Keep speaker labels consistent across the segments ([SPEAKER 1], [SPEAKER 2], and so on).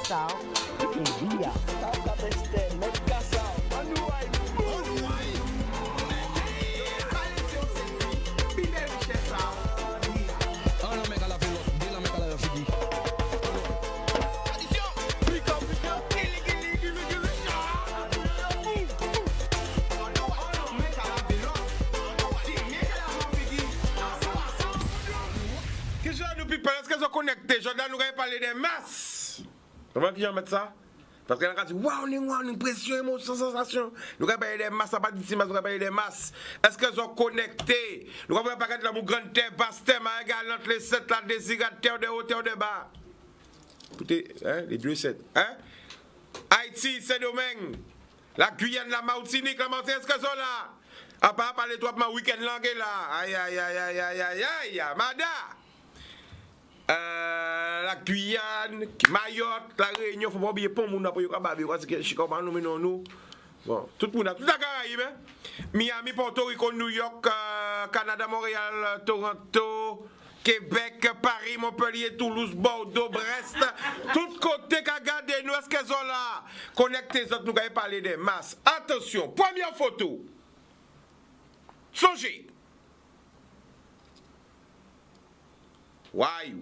[SPEAKER 1] Sao. Via.
[SPEAKER 2] Est-ce qu'elles sont connectées? Jordan nous a parlé des masses. Vous voyez qui j'en mettre ça? Parce qu'elle a dit, waouh, on est une pression, émotion, sensation. Nous avons parlé des masses, ça pas dit masses, nous avons parlé des masses. Est-ce qu'elles sont connectées? Nous avons parlé de la grande terre, basse terre, égale entre les 7, la désigat, terre de haut, terre de bas. Écoutez, hein, les 2-7. Hein? Haïti, Saint-Domingue, la Guyane, la Martinique, la Martinique, est-ce qu'elles sont là? À part parler toi, ma week-end langue là. Aïe, aïe, aïe, aïe, aïe, aïe, aïe, Mada. La Guyane, Mayotte, la Réunion, faut pas oublier pour moun pour yo kababi parce que Chicago nous menon nous. Bon, tout le monde, toute la Caraïbe. Miami, Porto Rico, New York, Canada, Montréal, Toronto, Québec, Paris, Montpellier, Toulouse, Bordeaux, Brest, tout côté qu'a gardé nous est-ce qu'elles sont là. Connectez les autres, nous allons parler des masses. Attention, première photo. Songez. Why.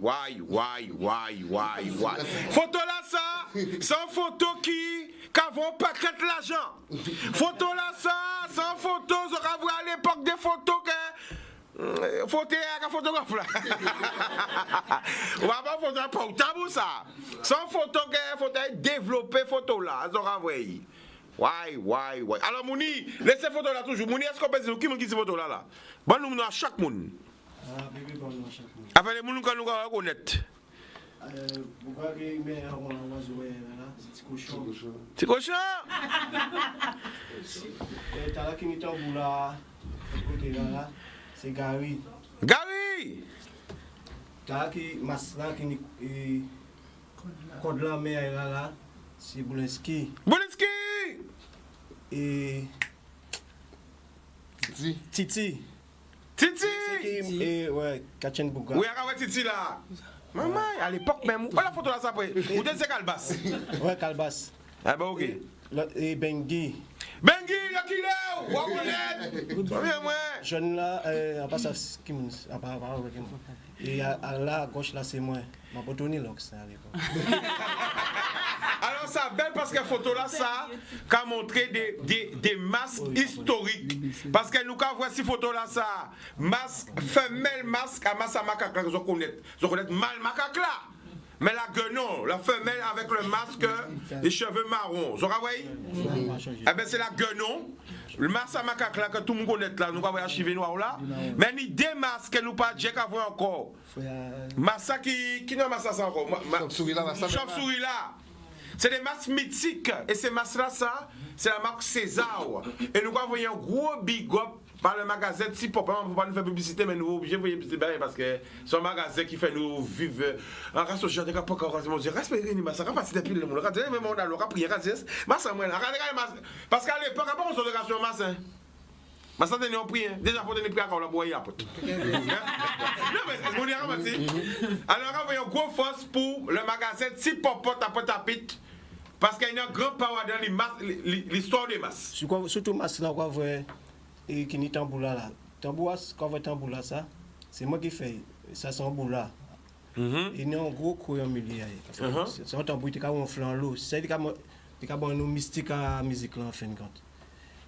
[SPEAKER 2] Photo là ça, c'est une photo qui vont pas quête l'argent. Photo là ça, c'est une photo, ça va voir à l'époque des photos que photo avec un photographe là. On va pas photo portable ça. C'est une photo que faut développer photo là, ça va voir. Why. Alors Mouni, laissez photo là toujours. Mouni, est-ce qu'on peut dire qui cette photo là? Bon nous à chaque monde.
[SPEAKER 3] Ah, bébé, bon, à chaque monde.
[SPEAKER 2] Après les gens qui nous reconnaissent.
[SPEAKER 3] Pourquoi que mais on va jouer là, c'est cochon.
[SPEAKER 2] C'est cochon.
[SPEAKER 3] Et t'as là qui est en boula, côté là, c'est Gary.
[SPEAKER 2] Gary.
[SPEAKER 3] T'as là qui Masla qui code la mer là, c'est Boulinski.
[SPEAKER 2] Boulinski.
[SPEAKER 3] Et Titi. Et ouais, Kachin Bouga.
[SPEAKER 2] Oui, à Titi là. Maman, à l'époque même. Où la photo là ça après? Où c'est Calbas?
[SPEAKER 3] Ouais, Calbas.
[SPEAKER 2] Ah bah OK.
[SPEAKER 3] Et Bengi.
[SPEAKER 2] Bengi, le killer. Waouh.
[SPEAKER 3] Jeune là, à part ça, qui me à part et là à gauche là c'est moi. Ma Tony Lox à l'époque.
[SPEAKER 2] Alors ça belle parce que photo là ça qu'a montré des masques historiques parce que nous quand voici photo là ça masque femelle masque à masse à macaque là je connais mal macaque là mais la guenon la femelle avec le masque les cheveux marrons vous voyez eh ben c'est la guenon le masque à macaque là que tout le monde connaît là nous va voir archiver noir là mais ni des masques que nous pas j'ai qu'à voir encore massa qui n'a massa ça encore chauve-souris là c'est des masques mythiques et ces masques-là, ça, c'est la marque César. Et nous avons un gros big up par le magasin Si Pop. On ne peut pas nous faire publicité, mais nous sommes obligés de faire publicité parce que c'est un magasin qui fait nous vivre en race au jardin. Je respecte les masques, je passe depuis le monde. Je vais me dire, je prier, parce qu'à l'époque, avant, on se regarde sur masque. Mais ça, c'est un prix. Déjà, il faut tenir prix à la boîte. Non, mais c'est mon alors, on a une grosse force pour le magasin Si Pop Tapit. Parce qu'il y a un grand power dans l'histoire des masses.
[SPEAKER 3] Surtout masses là, on voit et qui n'est tamboula là. Tamboula, quand on voit tamboula ça, c'est moi qui fais. Ça c'est un boula. Il y a un gros courant milieu. C'est un tambour qui a un flanc l'eau. C'est qui a une mystique à musique là en fin de compte.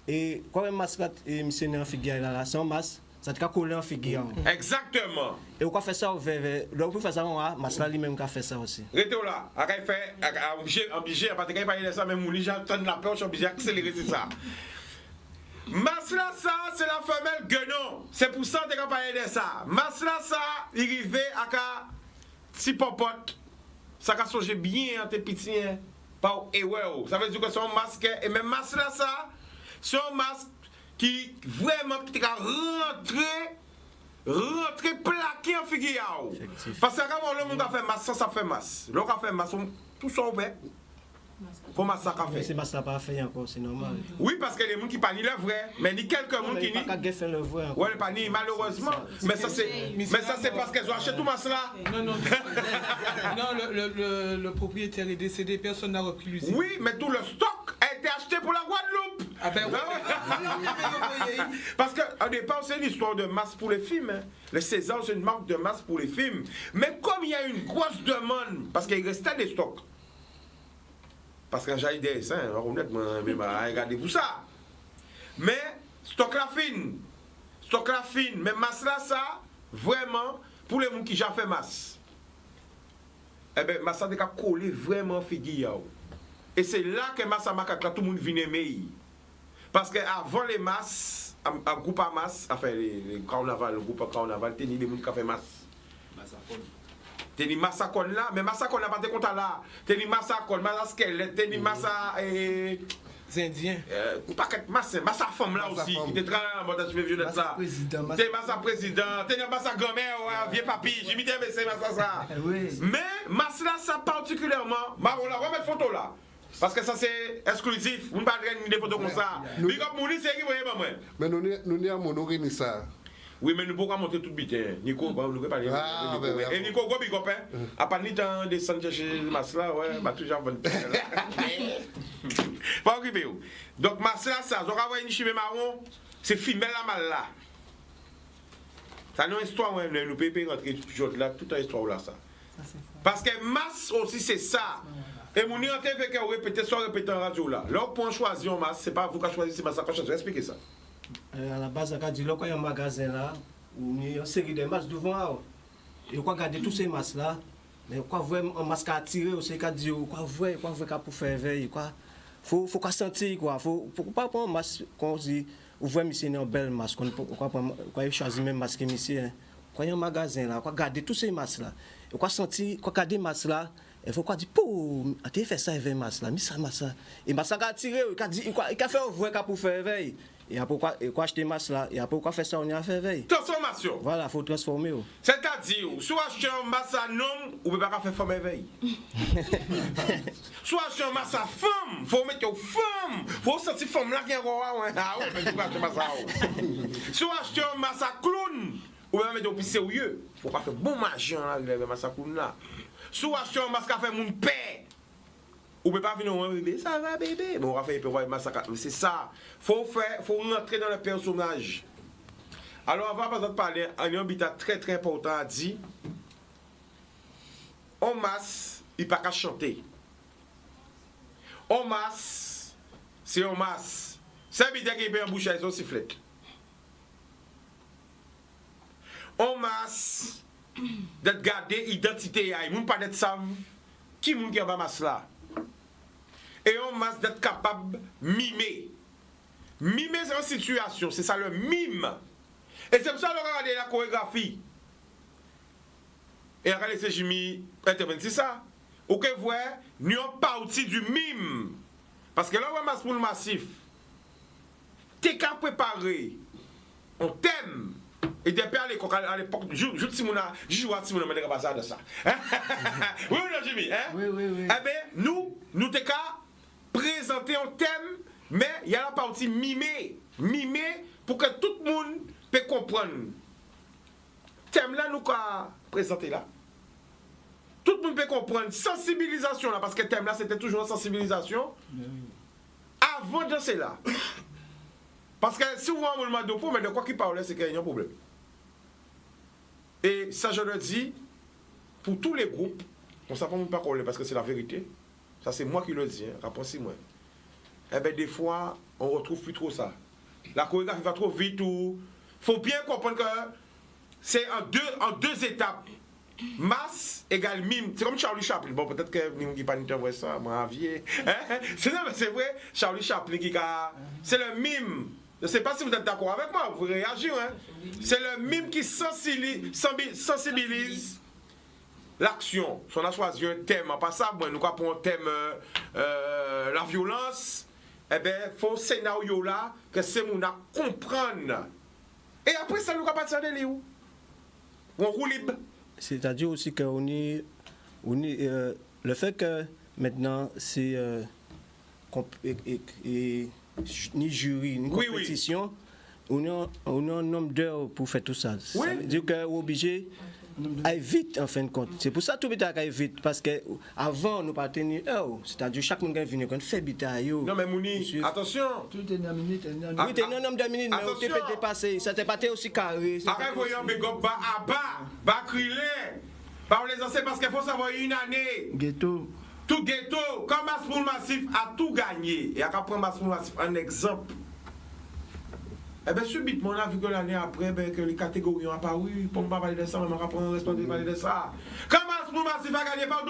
[SPEAKER 3] Et quand même masque là, monsieur n'est en figure là, c'est un masque. Ça te coller en figure.
[SPEAKER 2] Exactement.
[SPEAKER 3] Et on fait ça, donc pour faire ça, on a Masla lui-même qui a fait ça aussi.
[SPEAKER 2] Restez là, obligé, parce que pas de ça, même moi, j'entends la peur, je suis obligé d'accélérer ça. Masla, ça, c'est la femelle guenon. C'est pour ça que tu as parlé de ça. Masla, ça, il arrive à si popote, ça a changé bien tes petits. Ça veut dire que c'est un masque, et même Masla, ça, c'est un masque qui vraiment qui a rentré plaqué en figure. Parce que quand le monde a fait masse, ça fait masse. L'on a fait masse, tout ça ouvert. Faut massacre à
[SPEAKER 3] Mais
[SPEAKER 2] faire.
[SPEAKER 3] c'est pas fait encore, c'est normal.
[SPEAKER 2] Oui, parce que les gens qui parlent le vrai, mais ni quelques gens qui
[SPEAKER 3] Il n'y a pas faire le vrai encore.
[SPEAKER 2] ouais, pas ni malheureusement. Mais ça c'est parce qu'ils ont acheté tout masse là.
[SPEAKER 4] Non, non, le propriétaire est décédé, personne n'a repris l'usine.
[SPEAKER 2] Oui, mais tout le stock a été acheté pour la Guadeloupe.
[SPEAKER 4] Ah ben oui.
[SPEAKER 2] Parce qu'au départ, c'est une histoire de masse pour les films. Hein. Le César, c'est une marque de masse pour les films. Mais comme il y a une grosse demande, parce qu'il restait des stocks. Parce que j'ai des dessins, honnêtement, je vais regarder pour ça. Mais, stock la fine. Mais masse là, ça, vraiment, pour les gens qui ont fait masse. Eh bien, masse a collé vraiment figure. Et c'est là que masse a marqué tout le monde vient aimer. Parce qu'avant les masses, un groupe à masse, enfin les carnaval, le groupe à carnaval, il y a des gens qui ont fait masse. Il y a massacre là, mais massacre n'a pas de compte là. Il y a massacre, squelette, il y a massacre.
[SPEAKER 4] C'est indien.
[SPEAKER 2] Pas que massacre femme là aussi, qui était très important, je vais vieux de ça. Il y a massacre président, il y a massacre grand-mère, vieux papy, j'ai mis des messages, ça. Mais masse là, ça particulièrement, on va remettre photo là. Parce que ça c'est exclusif, on ne peut pas prendre des photos comme ça. Big up Mouni, c'est qui vous voyez pas moi.
[SPEAKER 5] Mais nous n'y avons pas ça.
[SPEAKER 2] Oui, mais nous pouvons montrer tout vite. Nico, nous pouvons parler. Et Nico, gros big up. À part ni temps descendre chercher Masla, ouais, bah toujours bonne. Pas occupé. Donc Masla, ça, vous avez une chimie marron, c'est femelle la mal là. Ça une histoire, nous pouvons rentrer toujours là, toute une histoire là, ça. Parce que masse aussi, c'est ça. Et mon y entend fait que répéter soit répéter en radio là. Là, pour choisir en masse, c'est pas vous qui choisissez masse, expliquez ça.
[SPEAKER 3] À la base, quand il y a un magasin là, où il y a une série de masques devant, et on garder tous ces masques là, mais quoi vraiment un masque à tirer, on sait qu'à dire, quoi vrai pour faire veille, quoi. Faut qu'on sentir quoi, faut pas prendre un masque qu'on dit, ou vraiment c'est une belle masque, quoi choisir même masque monsieur, quoi il y a un magasin là, quoi garder tous ces masques là, et quoi sentir, quoi garder masque là. Il faut quoi dire pour tu fait ça avec masque là, mais ça masque là, et masque à tirer, il a fait un vrai pour faire veille. Et après quoi acheter masse là, et après quoi faire ça on y a fait veille.
[SPEAKER 2] Transformation.
[SPEAKER 3] Voilà, faut transformer.
[SPEAKER 2] C'est-à-dire, soit acheter un masse à homme, ou peut pas faire femme veille. Soit acheter un masse à femme, faut mettre aux femmes, faut sentir femme là qui est roi, ah ouais, mais tu acheter masse à homme. Soit acheter un masse à clown, ou bien mettre au plus sérieux, faut pas faire bon margin là, le masse à clown là. Soit acheter un masque à faire mon père. Ou peut pas venir un bébé, ça va bébé. Bon, Raphaël il peut voir le massacre. C'est ça. Faut rentrer dans le personnage. Alors avant par exemple parler, un habitat très très important a dit en masse, il pas qu'à chanter. En masse, c'est en masse. C'est habitat qui peut en bouche avec son sifflet. En masse, d'être gardé identité, il ne pas d'être savent qui moun qui en bas masse là. Et on masse d'être capable de mimer. Mimer, c'est une situation, c'est ça le mime. Et c'est pour ça qu'on regarde la chorégraphie. Et regardez, c'est Jimmy intervient, c'est ça. Ou que vous voyez, nous sommes partie du mime. Parce que là, on masse pour le massif. T'es qu'à préparer un thème. Et depuis à l'époque, je joue à Simona, mais pas ça de ça. Oui, non, Jimmy, hein?
[SPEAKER 3] Oui.
[SPEAKER 2] Eh bien, nous t'es qu'à présenter un thème, mais il y a la partie mimer pour que tout le monde puisse comprendre. Thème là, nous qu'à présenter là. Tout le monde peut comprendre. Sensibilisation là, parce que thème là, c'était toujours une sensibilisation. Avant de danser là. Parce que si vous avez un moment de peau, mais de quoi qu'il parle, c'est qu'il y a un problème. Et ça, je le dis, pour tous les groupes, on ne sait pas parler parce que c'est la vérité. Ça, c'est moi qui le dis, rapproncez moi. Eh bien, des fois, on ne retrouve plus trop ça. La chorégraphie va trop vite. Il faut bien comprendre que c'est en deux étapes. Masse égale mime. C'est comme Charlie Chaplin. Bon, peut-être que vous n'avez pas entendu ça, moi, aviez. C'est vrai, Charlie Chaplin qui a. C'est le mime. Je ne sais pas si vous êtes d'accord avec moi, vous réagissez. Hein? C'est le mime qui sensibilise l'action. Si on a choisi un thème, en passant, nous avons un thème la violence, eh bien, il faut ce scénario là que c'est mon à comprendre. Et après, ça nous va partir de où? On roule libre.
[SPEAKER 3] C'est-à-dire aussi que le fait que Maintenant, c'est ni jury, ni compétition. On a un nombre d'heures pour faire tout ça. Ça veut dire qu'on est obligé d'aller vite en fin de compte. C'est pour ça que tout le monde aille vite. Parce qu'avant, nous pas tenu heure. C'est-à-dire chaque monde qui vient quand fait bitaille.
[SPEAKER 2] Non, mais Mouni, attention.
[SPEAKER 1] Tout est dans la minute.
[SPEAKER 3] Oui, t'es un nombre de minutes, mais on peut dépasser. Ça t'est pas aussi carré.
[SPEAKER 2] Après, voyons, mais go bas à bas criler. Par les anciens, parce qu'il faut savoir une année.
[SPEAKER 1] Ghetto.
[SPEAKER 2] Tout ghetto, comme Masmoul Massif a tout gagné. Et à prendre Masmoul Massif un exemple. Eh bien, subitement, on a vu que l'année après, que les catégories ont apparu. Pour ne pas parler de ça, on va prendre un responsable de parler de ça. Quand Masmoul Massif a gagné par.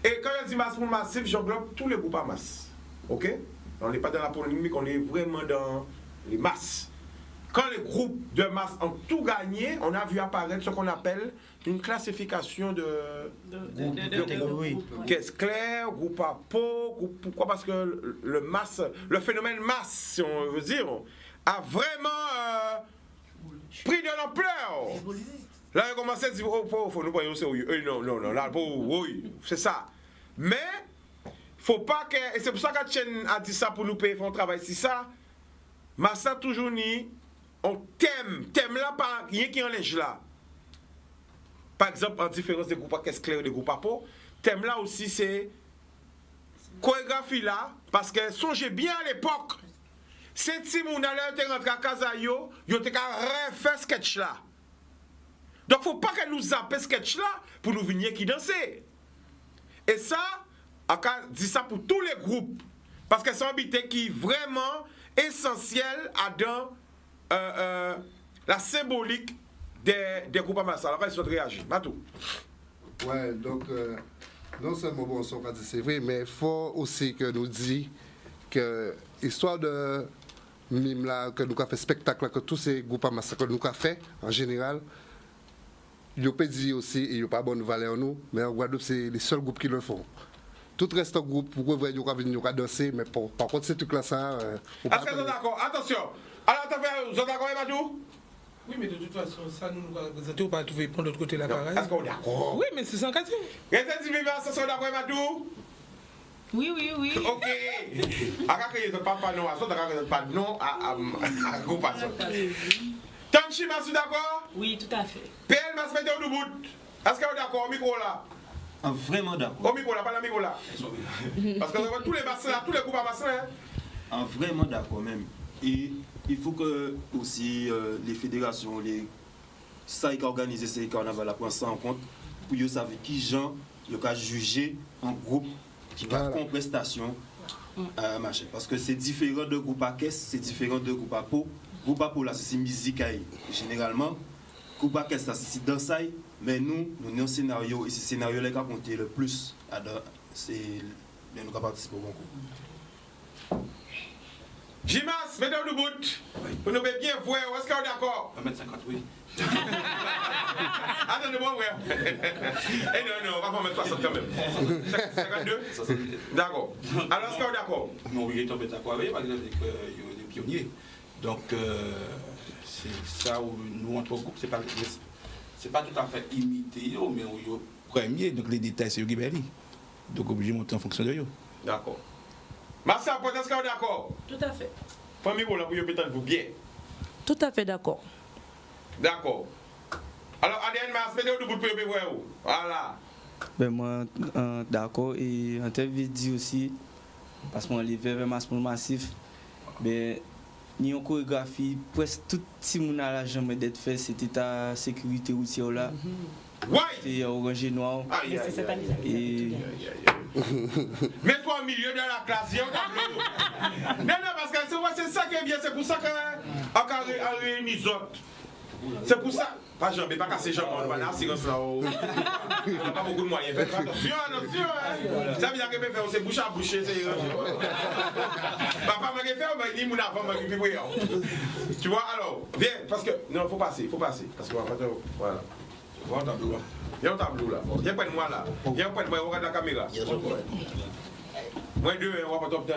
[SPEAKER 2] Et quand je dis Masmoul Massif, j'englobe tous les groupes à masse. Ok? On n'est pas dans la polémique, on est vraiment dans les masses. Quand les groupes de masse ont tout gagné, on a vu apparaître ce qu'on appelle une classification de caisse claire, groupe à peau. Pourquoi? Parce que le phénomène masse, si on veut dire, a vraiment pris de l'ampleur. Là, on commence à dire, oh, faut nous prendre au sérieux. Non, là, oui, c'est ça. Mais, faut pas que, et c'est pour ça qu'Atienne a dit ça pour nous payer un travail, c'est ça. Massa toujours ni, on thème là, pas rien qui en lège là. Par exemple, en différence des groupes à caisse claire et des groupes à peau, thème là aussi c'est chorégraphie là, parce que songez bien à l'époque, c'est si mon allait rentrer à Kazayo, yo te ka refait sketch là. Donc faut pas que nous zappe sketch là pour nous venir qui danser. Et ça, on dit ça pour tous les groupes, parce que c'est un habité qui est vraiment essentiel à dans la symbolique des groupes à masse. Alors, ils sont réagis. Matou.
[SPEAKER 5] Ouais, donc, non seulement, bon, on va dire c'est vrai, mais il faut aussi que nous disions que l'histoire de mime là, que nous avons fait spectacle, que tous ces groupes à masse que nous avons fait, en général, ils n'ont pas dit aussi, et ils n'ont pas bonne valeur nous, mais en Guadeloupe, c'est les seuls groupes qui le font. Tout le reste du groupe, vous pouvez venir danser, mais par contre, ces trucs-là, ça.
[SPEAKER 2] Est-ce que vous êtes d'accord? Attention! Alors, vous êtes d'accord, Matou?
[SPEAKER 4] Oui, mais de toute façon, ça nous représente, on va trouver pour l'autre côté de la carrière.
[SPEAKER 2] Est-ce qu'on est d'accord?
[SPEAKER 4] Oui, mais c'est sans quartier.
[SPEAKER 2] Est-ce que vous êtes d'accord, Matou?
[SPEAKER 6] Oui.
[SPEAKER 2] Ok. Alors, que vous n'êtes pas non à ça, vous n'êtes pas non à groupe à ça. Tanchi, vous êtes d'accord?
[SPEAKER 6] Oui, tout à fait.
[SPEAKER 2] PL m'a se mettre au bout. Est-ce que vous êtes d'accord au micro là?
[SPEAKER 7] Vraiment d'accord.
[SPEAKER 2] Au micro là, pas le micro là. Parce que tous les bassins là, tous les groupes à bassins.
[SPEAKER 7] Vraiment d'accord même. Et il faut que aussi les fédérations, ça qui organisent ces carnavals là prennent ça en compte pour qu'ils savent qui gens ils ont jugé un groupe qui va faire prestation machin. Parce que c'est différent de groupe à caisse, c'est différent de groupe à peau. Groupe à peau là c'est musique généralement. Groupe à caisse là c'est dansaille, mais nous avons un scénario et ce scénario là qui a compté le plus c'est nous qui participons au concours.
[SPEAKER 2] Jimas, mettez-vous debout. Pour nous bien voir, est-ce qu'on est d'accord?
[SPEAKER 8] 1m50, oui.
[SPEAKER 2] Attendez-moi, ouais. Eh non, on va pas mettre 60 quand même. 52? D'accord. Alors, est-ce qu'on est d'accord?
[SPEAKER 8] Non, oui, il est d'accord avec parce qu'il y a des pionniers. Donc, c'est ça où nous, entre groupes, c'est pas tout à fait imité, mais on est premier, donc les détails, c'est eux qui bénissent. Donc, obligé de monter en fonction de eux.
[SPEAKER 2] D'accord. Marcel, est-ce qu'on est d'accord?
[SPEAKER 6] Tout à fait.
[SPEAKER 2] Premier mot là pour vous bien.
[SPEAKER 6] Tout à fait d'accord.
[SPEAKER 2] D'accord. Alors, Adrien Mars, mettez-vous debout pour voir. Voilà.
[SPEAKER 9] Ben moi, d'accord. Et en telle vidéo aussi, parce qu'on est vers Masmoul Massif, ben, il y a une chorégraphie, presque tout le monde n'a la jamais d'être fait, c'était ta sécurité routière là.
[SPEAKER 2] Ouais!
[SPEAKER 9] C'était orange et noir. Et
[SPEAKER 2] mets-toi au milieu de la classe, il y a un tableau. Non, parce que c'est ça qui est bien, c'est pour ça qu'on réunit les autres. C'est pour ça. Pas jambes, pas casser jambes, on va là, silence là. On n'a pas beaucoup de moyens. Attention. Ça veut dire que je faire, c'est bouche à boucher, c'est papa m'a fait, il dit mon avant, m'a dit tu vois, alors, viens, parce que, non, faut passer. Parce que, voilà. Voilà un tableau là. Il y a un tableau là. Viens prendre moi là. Viens prendre moi, regarde la caméra. Moi deux, on va pas top 10.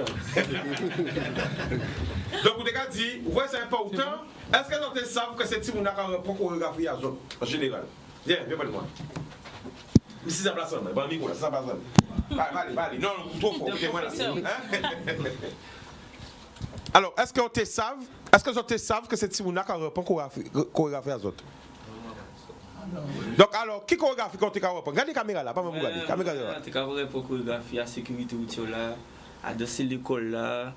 [SPEAKER 2] Donc, vous avez dit, ouais, c'est important. Est-ce que vous savez que c'est si vous avez un chorégraphie à zone en général? Viens prendre moi. Mais si ça place ensemble, bon micro là, ça passe ensemble. Allez, non, trop fort, OK, voilà. Alors, est-ce que vous te savent que c'est Timouna qui répond chorégraphie à autres? Donc, alors, qui chorégraphie quand tu as reprendre? Regardez la caméra là, pas même regarder. Caméra là.
[SPEAKER 9] Tu as répondre chorégraphie à sécurité routière là, à danser l'école là.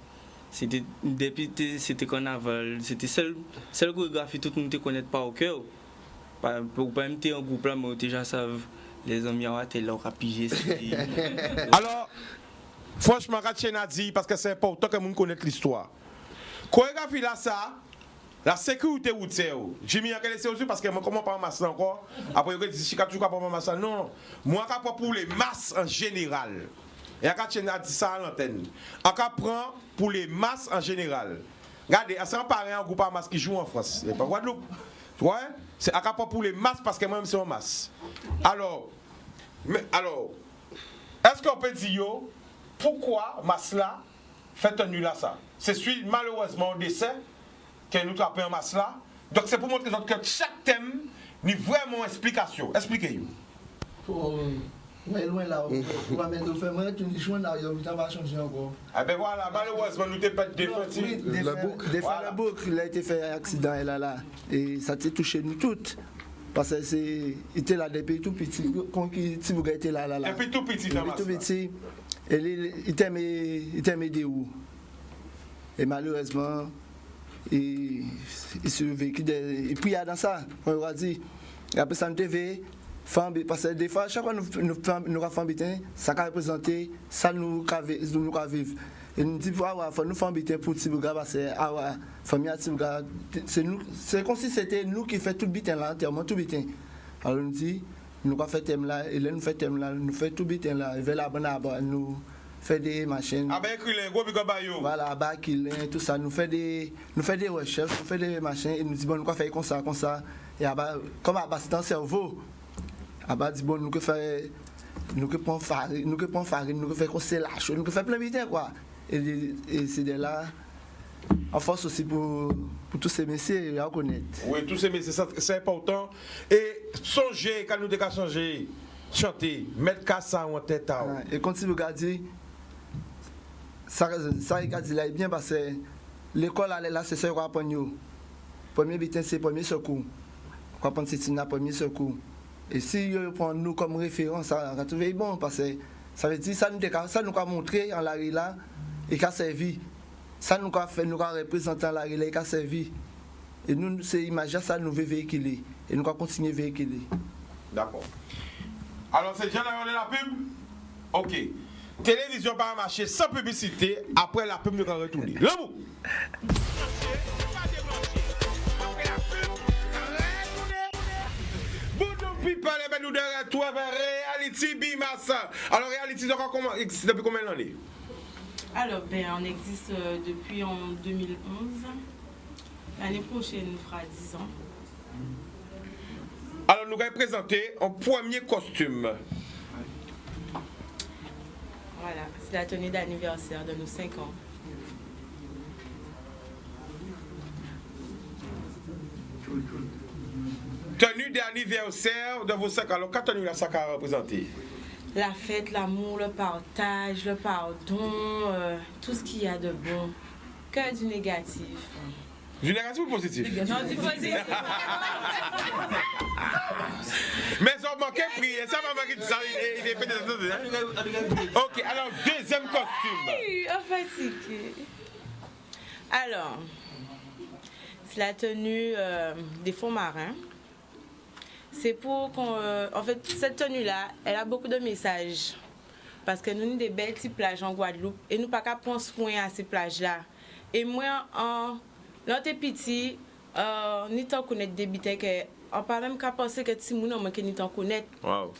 [SPEAKER 9] C'était depuis c'était carnaval, c'était seule chorégraphie tout le monde te connaît pas au cœur. Pour pas même en groupe là, mais déjà savent les amis à t'es là à piger.
[SPEAKER 2] Alors, franchement, Ratchen a dit parce que c'est important que nous connaisse l'histoire. Chorégraphie là ça, la sécurité routière. Jimmy a laissé aussi parce que moi comment pas masse encore. Après il dit si tu pas masse non, moi pas pour les masses en général. Et Ratchen a dit ça à l'antenne. On prend pour les masses en général. Regardez, ça paraît un groupe à masse qui joue en France. Il pas Guadeloupe. Tu vois? C'est à pas pour les masses parce que moi même c'est en masse. Alors, est-ce qu'on peut dire pourquoi masse là fait tenue là ça? C'est suite malheureusement au décès que nous tapons en masse là. Donc c'est pour montrer que chaque thème n'a vraiment explication. Expliquez-vous.
[SPEAKER 10] Ouais, loin là, on va mettre le fait, moi, tu dis, je va changer encore.
[SPEAKER 2] Ah ben voilà, malheureusement, nous t'es pas défendu.
[SPEAKER 10] La boucle, il a été fait un accident, elle est là. Et ça t'a touché nous toutes. Parce que il était là depuis tout petit, quand il était là.
[SPEAKER 2] Depuis tout petit,
[SPEAKER 10] depuis tout petit. Et il était aidé où? Et malheureusement, il s'est vécu et puis il y a dans ça, on va dire, et après ça nous devait. Parce que des fois, chaque fois nous avons fait ça a représenté, ça nous a vivre. Et nous disons, il faut nous faire un pour Tibouga, parce que la famille à Tibouga, c'est comme si c'était nous qui faisons tout le bitin là, entièrement tout le bitin. Alors nous disons, nous avons fait thème là, et là nous faisons thème là, nous faisons tout le bitin là, et vers la bonne abord, nous faisons des machines.
[SPEAKER 2] Ah ben, gros bigobayo.
[SPEAKER 10] Voilà, tout ça, nous faisons des recherches, nous faisons des machines, et nous disons, bon, nous allons faire comme ça, et comme c'est dans le cerveau. Abba dit bon nous que faire nous que prendre farine nous que faire conseil lâche nous que faire plein de quoi et c'est de là en force aussi pour tous ces messieurs à connaître.
[SPEAKER 2] Oui, tous ces messieurs c'est important et songer quand nous devons changer chanter mettre ça en tête
[SPEAKER 10] et quand tu regardes ça regarde là bien parce que l'école là c'est ça qu'on apprend nous premier bitin c'est premier secours qu'on apprend c'est premier secours. Et si on prend nous comme référence, ça va trouver bon parce que ça veut dire ça nous a montré en la rue là et qu'a servi. Ça nous a fait nous a représenté en la rue là et qu'a servi. Et nous c'est image ça nous veut véhiculer et nous va continuer véhiculer.
[SPEAKER 2] D'accord. Alors c'est déjà là on est la pub. OK. Télévision pas marcher sans publicité, après la pub nous va retourner. Le bout. People, nous de retour vers Reality Bimassa. Alors Reality, depuis combien d'années?
[SPEAKER 6] Alors, on existe depuis en 2011. L'année prochaine, nous fera 10 ans.
[SPEAKER 2] Alors, nous allons présenter un premier costume.
[SPEAKER 6] Voilà, c'est la tenue d'anniversaire de nos 5 ans.
[SPEAKER 2] Tenue d'anniversaire de vos 5 ans. Alors, quelle tenue ça a représenté?
[SPEAKER 6] La fête, l'amour, le partage, le pardon, tout ce qu'il y a de bon. Que du négatif.
[SPEAKER 2] Du négatif ou positif?
[SPEAKER 6] Non, du positif.
[SPEAKER 2] Mais ça manquait de prier. Ça m'a manqué de ça. Il est peut-être. Ok, alors, deuxième costume.
[SPEAKER 6] Oui, fatigué. Alors, c'est la tenue des fonds marins. C'est pour qu'on... en fait, cette tenue-là, elle a beaucoup de messages. Parce que nous avons des belles petites plages en Guadeloupe et nous pas qu'à prendre soin à ces plages-là. Et moi, quand t'es petit, ni t'en connaître des bitins que... On pas même qu'à penser que si nous n'avons ni t'en connaître.
[SPEAKER 2] Wow.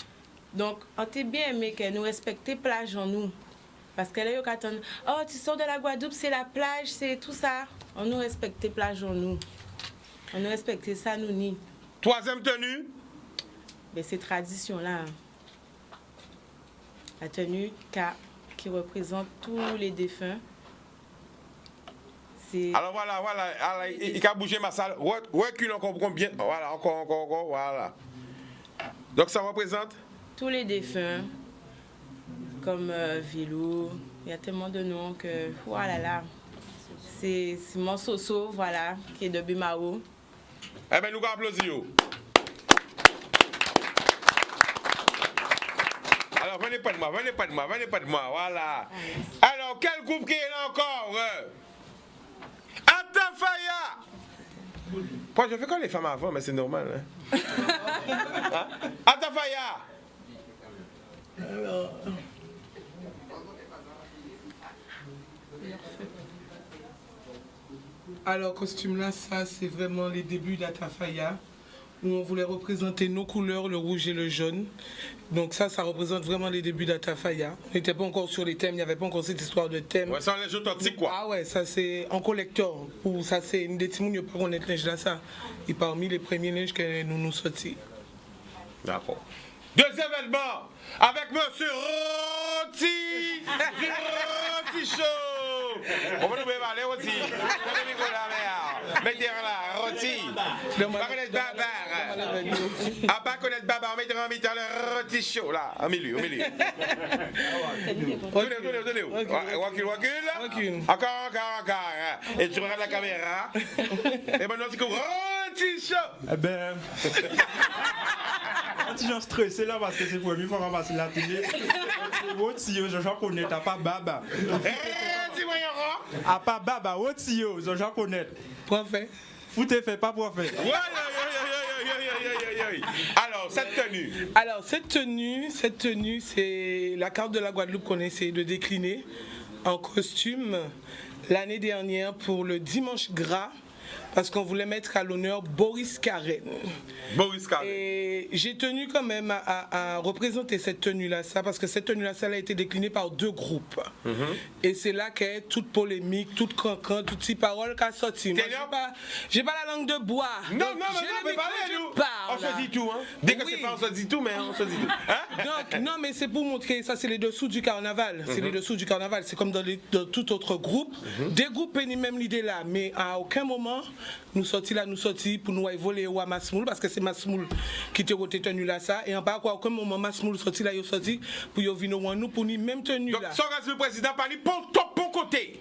[SPEAKER 6] Donc, on t'est bien aimé que nous respections les plages en nous. Parce que là, il y a oh, tu sors de la Guadeloupe, c'est la plage, c'est tout ça. On nous respecte les plages en nous. On nous respecte ça, nous ni.
[SPEAKER 2] Troisième tenue.
[SPEAKER 6] Mais c'est tradition-là. La tenue qui représente tous les défunts.
[SPEAKER 2] Alors voilà. Alors, il a bougé ma salle. Recule encore bien. Voilà, encore. Voilà. Donc ça représente
[SPEAKER 6] tous les défunts, comme Vilou, il y a tellement de noms que, voilà là, c'est mon Soso, voilà, qui est de Bimao.
[SPEAKER 2] Eh bien, nous applaudissons. Alors, venez pas de moi, voilà. Alors, quel groupe qui est là encore Atafaya. Moi, je fais comme les femmes avant, mais c'est normal. Hein? Atafaya.
[SPEAKER 4] Alors, costume là, ça, c'est vraiment les débuts d'Atafaya, où on voulait représenter nos couleurs, le rouge et le jaune. Donc ça représente vraiment les débuts d'Atafaya. On n'était pas encore sur les thèmes, il n'y avait pas encore cette histoire de thème.
[SPEAKER 2] Ouais, ça, on les authentiques, quoi.
[SPEAKER 4] Ah ouais, ça, c'est en collector. Ou ça, c'est une des timounes, il n'y a pas qu'on est là, ça. Et parmi les premiers neiges que nous sortis.
[SPEAKER 2] D'accord. Deuxième événement, avec Monsieur Roti, du Roti Show. On va nous parler aussi. Mettez là, Roti. Pas connaître Babar. À pas connaître Babar, on mettra en mettant le Roti Show là, au milieu. Tenez. Recule. Encore. Et tu regardes la caméra. Et maintenant, tu cours Roti Show.
[SPEAKER 11] Eh ben. Si j'en stressé là parce que c'est la première fois qu'on passe la télé. Otio, je connais, t'as pas Baba. Ah pas Baba, Otio, je connais.
[SPEAKER 4] Prophète.
[SPEAKER 11] Foutez fait, pas prophète.
[SPEAKER 2] Alors, cette tenue, c'est la carte de la Guadeloupe qu'on essaie de décliner en costume l'année dernière pour le dimanche gras. Parce qu'on voulait mettre à l'honneur Boris Karen. Et j'ai tenu quand même à représenter cette tenue-là, parce que cette tenue-là, ça a été déclinée par deux groupes. Et c'est là qu'est toute polémique, toute cancan, toutes ces paroles qu'a sorti. J'ai pas la langue de bois. Non, mais parlez-nous. On se dit tout, hein. Dès que c'est pas on se dit tout, mais on se dit tout. Hein?
[SPEAKER 4] Donc, non, mais c'est pour montrer, ça c'est les dessous du carnaval. C'est les dessous du carnaval. C'est comme dans tout autre groupe. Des groupes ont même l'idée là, mais à aucun moment, nous sortis pour nous voler à Masmoul, parce que c'est Masmoul qui te roté tenu là ça, et en pas à aucun moment Masmoul sorti là, il sorti pour y venir nous pour nous même tenue là.
[SPEAKER 2] Donc, ça le président parle pour top bon côté.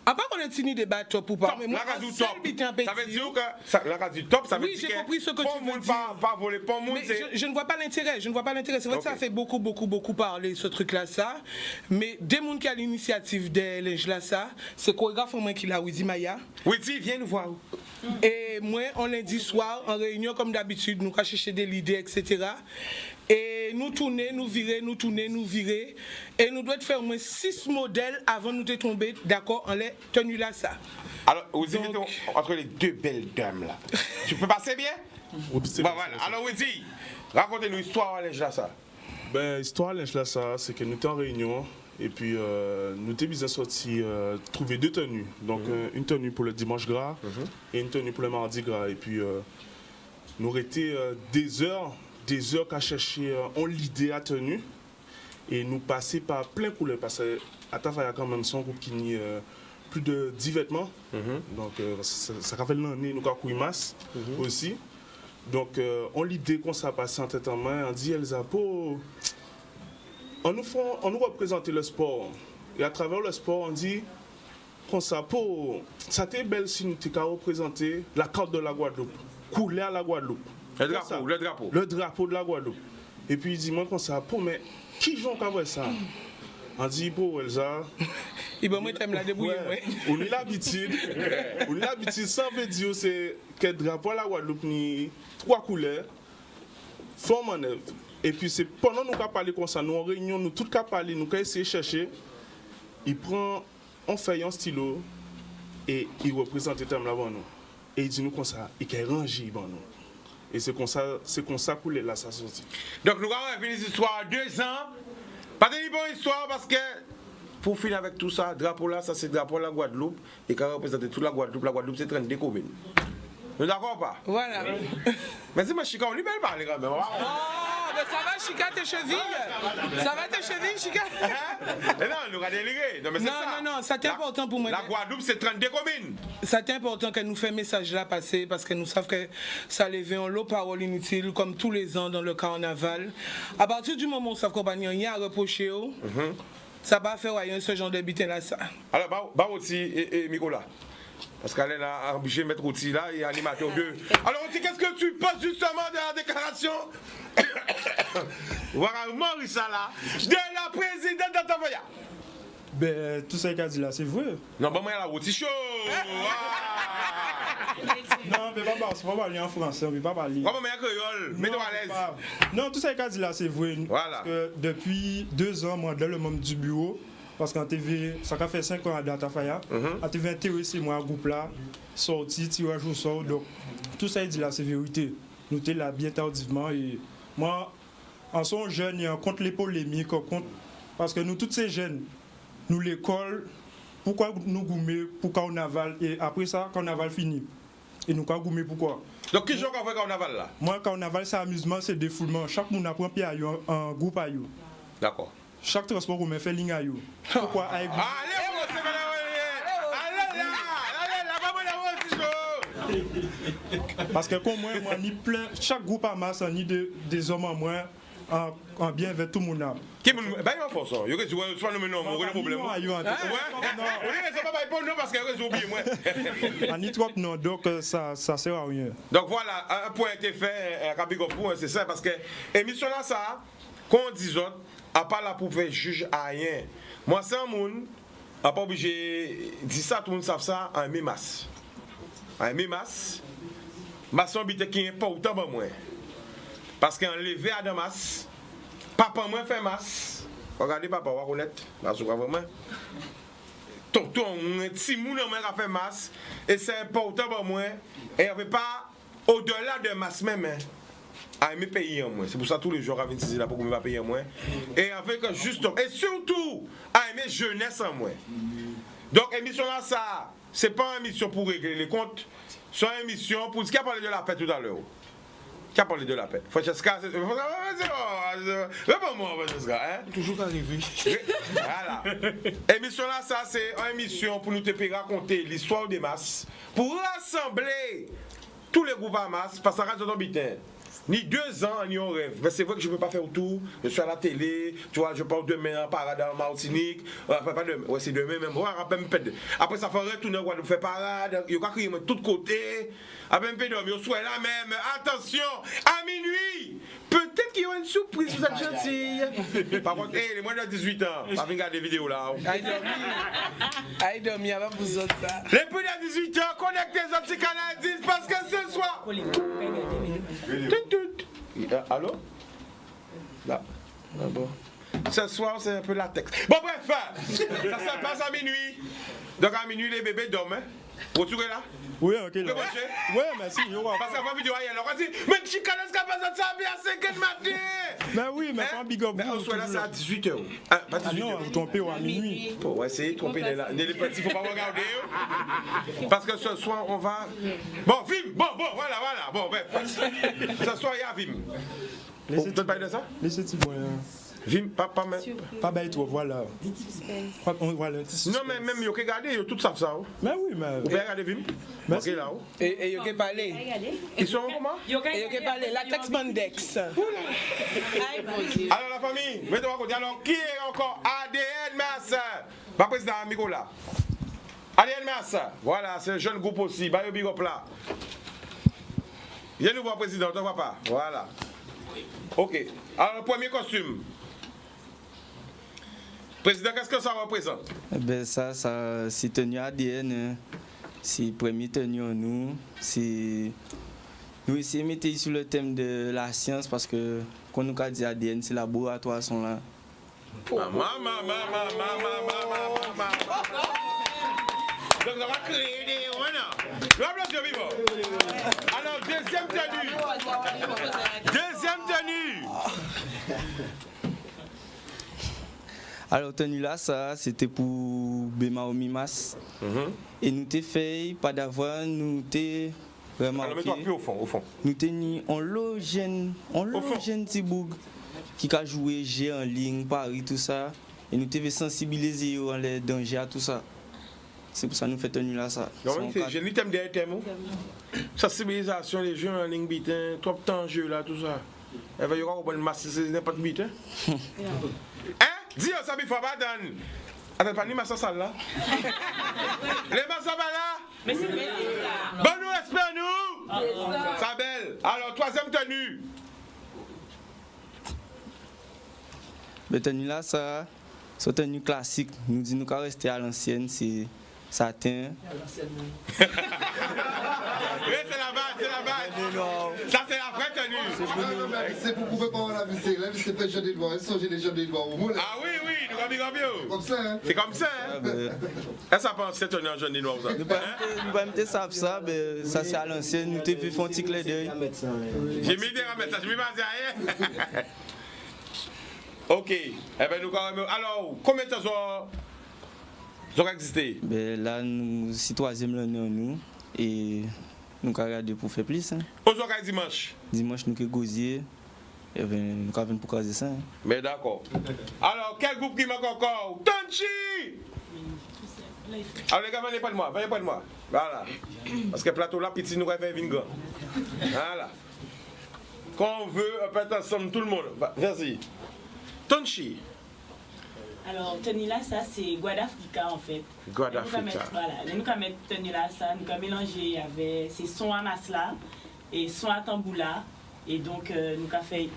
[SPEAKER 4] À part qu'on ait fini débat top ou pas, mais moi,
[SPEAKER 2] ça veut dire que la case du top, ça veut dire que
[SPEAKER 4] j'ai compris ce que tu veux dire.
[SPEAKER 2] Pas voler, pas
[SPEAKER 4] mais je ne vois pas l'intérêt. C'est vrai que ça fait beaucoup parler ce truc-là, ça. Mais des gens qui ont l'initiative des linges là, ça, c'est chorégraphe moi qui l'a, Wizi Maya.
[SPEAKER 2] Wizi, viens nous voir.
[SPEAKER 4] Et moi, on lundi soir, en réunion comme d'habitude, nous chercher des idées, etc. Et nous tourner, nous virer, et nous devons faire au moins 6 modèles avant de nous tomber d'accord en les tenues là ça.
[SPEAKER 2] Alors, vous êtes entre les deux belles dames là. Tu peux passer bien? Voilà. Alors, Wizi, racontez-nous l'histoire à l'Inge là ça.
[SPEAKER 12] Ben, l'histoire à l'Inge là ça, c'est que nous étions en réunion et puis nous étions bien sortis trouver deux tenues. Donc, une tenue pour le dimanche gras et une tenue pour le mardi gras. Et puis, nous étions des heures qu'à chercher l'idée à tenue et nous passer par plein de couleurs parce que Atafaya quand même son groupe qui n'y plus de 10 vêtements donc ça fait l'année nous avons masse aussi donc on l'idée qu'on s'est passé en tête en main on dit Elsa pour on nous représenter le sport et à travers le sport on dit qu'on ça pour ça t'est belle si nous t'avons représenté la carte de la Guadeloupe couleur à la Guadeloupe. Le drapeau de la Guadeloupe. Et puis il dit, moi, comme ça, pour mais qui joue qu'à ça? On dit, pour Elsa.
[SPEAKER 4] Il va mettre la débrouille.
[SPEAKER 12] On a l'habitude, sans veut dire, c'est que le drapeau de la Guadeloupe, ni 3 couleurs, forme en œuvre. Et puis c'est pendant nous qu'à parler comme ça, nous en réunion, nous tout qu'à parler, nous qu'à essayer de chercher. Il prend un feuille, un stylo, et il représente le thème là devant nous. Et il dit nous comme ça, il a rangé devant nous. Et c'est comme ça pour les là, ça sorti.
[SPEAKER 2] Donc nous avons fini cette histoire 2 ans. Pas de bonne histoire parce que pour finir avec tout ça, drapeau là, ça c'est drapeau de la Guadeloupe. Et quand on représente toute la Guadeloupe c'est 32 communes. Nous d'accord pas?
[SPEAKER 4] Voilà.
[SPEAKER 2] Mais c'est moi, je suis quand même parler quand même.
[SPEAKER 4] ça va, Chica, tes chevilles? Ça va tes chevilles, Chica?
[SPEAKER 2] Non, nous avons déliré. Non, mais c'est ça.
[SPEAKER 4] Non, c'est important pour moi.
[SPEAKER 2] La Guadeloupe, c'est 32 communes.
[SPEAKER 4] C'est important qu'elle nous fait message là passer parce que nous savons que ça lève en lot parole inutile comme tous les ans dans le carnaval. À partir du moment où ça compagnie rien à reprocher, ça va faire rien ce genre de bitin là ça.
[SPEAKER 2] Alors, bah aussi et Nicolas. Parce qu'elle est là, obligée de mettre outil là et animateur 2. Alors, qu'est-ce que tu penses justement de la déclaration voilà, Maurice là, de la présidente d'Antavoya?
[SPEAKER 11] Ben, tout ça qu'elle dit là, c'est vrai.
[SPEAKER 2] Non, bah, moi, la route, c'est chaud.
[SPEAKER 11] Non, mais pas parler en français, on ne peut pas parler.
[SPEAKER 2] Comment mais créole, mets-toi à l'aise.
[SPEAKER 11] Non, tout ça qu'elle dit là, c'est vrai.
[SPEAKER 2] Voilà.
[SPEAKER 11] Parce que depuis 2 ans, moi, dans le membre du bureau, parce qu'en TV, ça a fait 5 ans à Antavoya, en TV intéressé, moi, à groupe là, sorti, tirage au sort. Donc, tout ça, il dit là, c'est vérité. Nous sommes là bien tardivement. Et moi, en son jeune, et en contre les polémiques, parce que nous, tous ces jeunes, nous l'école, pourquoi nous gourmer pour carnaval et après ça, carnaval fini. Et nous avons gourmer pourquoi?
[SPEAKER 2] Donc, qui joue qu'on fait carnaval là?
[SPEAKER 11] Moi, carnaval, c'est amusement, c'est défoulement. Chaque monde apprend pied à yo, en groupe à yo.
[SPEAKER 2] D'accord.
[SPEAKER 11] Chaque transport qu'on fait ligne à yo. Pourquoi à yo? Parce que comme moi, ni plein, chaque groupe à masse, ni des hommes en moins, en bien avec tout le monde.
[SPEAKER 2] Qui me bah il faut ça. Yo que tu vois soit nous non, on a problème. Ouais. Non, c'est pas pour nous parce que j'ai oublié moi.
[SPEAKER 11] Ani trop non, donc ça sert à rien.
[SPEAKER 2] Donc voilà, un point été fait à Bigopou, c'est ça parce que émission là ça qu'on dit autres à pas là pour faire juge à rien. Moi c'est un monde a pas obligé dit ça tout le monde savent ça en mi-mars. En mi-mars, maçon bité qui est important pour moi. Parce qu'en levé à Damas, papa moi fait masse. Regardez papa, on va connaître. Parce que vraiment, tonton, petit moun a fait masse. Et c'est important pour moi. Et il n'y avait pas au-delà de masse même. À aimer payer en moins. C'est pour ça que tous les jours à 26 là pour que je vais payer en moins. Et avec justement, et surtout, à aimer jeunesse en moins. Donc, émission là, ça, c'est pas une émission pour régler les comptes. C'est une émission pour ce qui a parlé de la paix tout à l'heure. Qui a parlé de la paix? Francesca, c'est bon, Francesca, hein?
[SPEAKER 4] Toujours arrivé.
[SPEAKER 2] Voilà. Émission là, ça, c'est une émission pour nous te raconter l'histoire des masses, pour rassembler tous les groupes à masse, parce que ça reste dans bitin. Ni 2 ans, ni un rêve. Mais c'est vrai que je ne peux pas faire tout. Je suis à la télé, tu vois, je parle demain en parade en Martinique. Pas demain, ouais, c'est demain même. Après, ça fait retourner, on fait parade. Il y a crier de tous côtés. Après, on soit là même. Attention, à minuit, peut-être qu'il y aura une surprise, vous êtes gentils. Par contre, les moins de 18 ans, on va regarder des vidéos là.
[SPEAKER 4] Aïe, dormi, avant vous autres.
[SPEAKER 2] Les plus de 18 ans, connectez les petits canaux 10 parce que ce soir. Allô? Là. Ah bon. Ce soir, c'est un peu latex. Bon, bref, ça se passe à minuit. Donc, à minuit, les bébés dorment. Vous trouvez là?
[SPEAKER 11] Oui, ok. Là. Oui, merci.
[SPEAKER 2] Parce qu'avant la vidéo, alors, on dit, mais Chica, est-ce qu'elle passe ça bien à 5h du matin?
[SPEAKER 11] Mais oui, mais pas big up.
[SPEAKER 2] Mais on soit là, c'est à 18h.
[SPEAKER 11] Pas 18h. Non, vous trompez à minuit.
[SPEAKER 2] Bon, essayez de tromper les petits, il ne faut pas regarder. Parce que ce soir, on va. Bon, Vim, bon, voilà. Bon, bref. Ce soir, il y a Vim. Vous ne parlez de ça?
[SPEAKER 11] Laissez-y,
[SPEAKER 2] Vim, pas même.
[SPEAKER 11] Pas bête, voilà.
[SPEAKER 2] Non, mais même, ils ont regardé, ils ont tout ça.
[SPEAKER 11] Mais oui, mais.
[SPEAKER 2] Vous pouvez regarder Vim? Ok, là.
[SPEAKER 4] Et ils ont parlé.
[SPEAKER 2] Ils sont comment?
[SPEAKER 4] Ils ont parlé, latex bandex.
[SPEAKER 2] Alors, la famille, mettez-moi à côté. Alors, qui est encore ADN Massa? Ma président Nicolas. ADN Massa. Voilà, c'est un jeune groupe aussi. Bayo Big Up là. Il y a un nouveau président, tu ne vois pas? Voilà. Ok. Alors, le premier costume. Président, qu'est-ce que ça représente?
[SPEAKER 9] Ben ça c'est tenu ADN. C'est premier tenu en nous. Nous essayons de mettre sur le thème de la science parce que quand nous dit ADN, c'est laboratoire sont là.
[SPEAKER 2] Maman. Donc on va créer des alors, deuxième tenue.
[SPEAKER 9] Alors, tenue là, ça, c'était pour Bema Omimas. Et nous t'ai fait, pas d'avoir, nous t'ai remarqué.
[SPEAKER 2] Alors, mets-toi plus au fond.
[SPEAKER 9] Nous tenions un lot jeune petit boug qui a joué G en ligne, Paris, tout ça. Et nous t'avons sensibilisé dans les dangers à tout ça. C'est pour ça que nous faisons tenue là ça.
[SPEAKER 2] Je n'ai thème derrière thème. Sensibilisation des jeux en ligne, bitin, trop de temps jeu là, tout ça. Il va y avoir une masse, c'est n'importe bitin. Hein? Dis ça, il faut pas donner. Attends, pas ni masse salle là. Les masses là.
[SPEAKER 6] Mais c'est là.
[SPEAKER 2] Bon, nous respect nous. Ça belle. Alors, troisième tenue.
[SPEAKER 9] Mais tenue là, ça, c'est une tenue classique. Nous disons qu'on rester à l'ancienne, c'est satin.
[SPEAKER 2] Oui, c'est la base. Ça, c'est la vraie tenue.
[SPEAKER 5] C'est pour pouvoir pas la visser. La visser fait jeune noirs. Ils sont les jeunes noirs.
[SPEAKER 2] Ah oui, nous avons
[SPEAKER 5] comme ça. Hein?
[SPEAKER 2] C'est comme ça. Hein? Est-ce que ça pense cette tenue en jeune noir?
[SPEAKER 9] Nous ne pas mettre ça, mais ça c'est à l'ancienne. Nous t'avons fait un petit clin d'œil.
[SPEAKER 2] J'ai mis des ramettes, j'ai mis ma rien. Ok. Eh bien, nous quand même. Alors, combien de temps ça a existé?
[SPEAKER 9] Ben, là, nous, c'est troisième l'année nous. Et nous avons regardé pour faire plus. Hein.
[SPEAKER 2] Aujourd'hui, dimanche?
[SPEAKER 9] Dimanche, nous avons gauzier. Et ben, nous avons pour caser ça. Hein.
[SPEAKER 2] Mais d'accord. Alors, quel groupe qui manque encore? Tanchi! Alors, les gars, venez pas de moi. Voilà. Parce que le plateau là, petit, nous va faire une grande. Voilà. Quand on veut, on peut être ensemble, tout le monde. Vas-y. Tanchi.
[SPEAKER 13] Alors, tenue là, ça c'est Guadafrica en fait.
[SPEAKER 2] Guadafrica.
[SPEAKER 13] Voilà, nous avons mis tenue là, ça, nous avons mélangé avec ces sons à masla et sons à tamboula. Et donc, nous avons fait.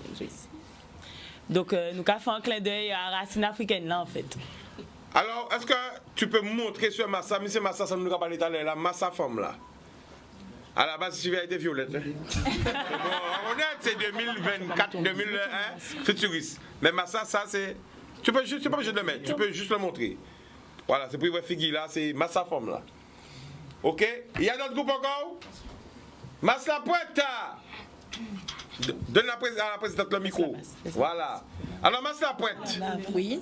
[SPEAKER 6] Donc, nous avons fait un clin d'œil à la racine africaine là en fait.
[SPEAKER 2] Alors, est-ce que tu peux me montrer sur Massa, mais c'est Massa, ça nous a parlé tout à l'heure, la Massa femme là. À la base, il était violette. Hein? Bon, honnête, c'est 2024, 2001, futuriste. Mais Massa, ça c'est. Tu peux juste, tu pas obligé de le mettre, tu peux juste le montrer. Voilà, c'est pour voir figure là, c'est Massa femme là. Ok? Il y a d'autres groupes encore? Massa Pointe. Donne à la présidente le micro. Voilà. Alors, Massa Pointe.
[SPEAKER 6] Oui.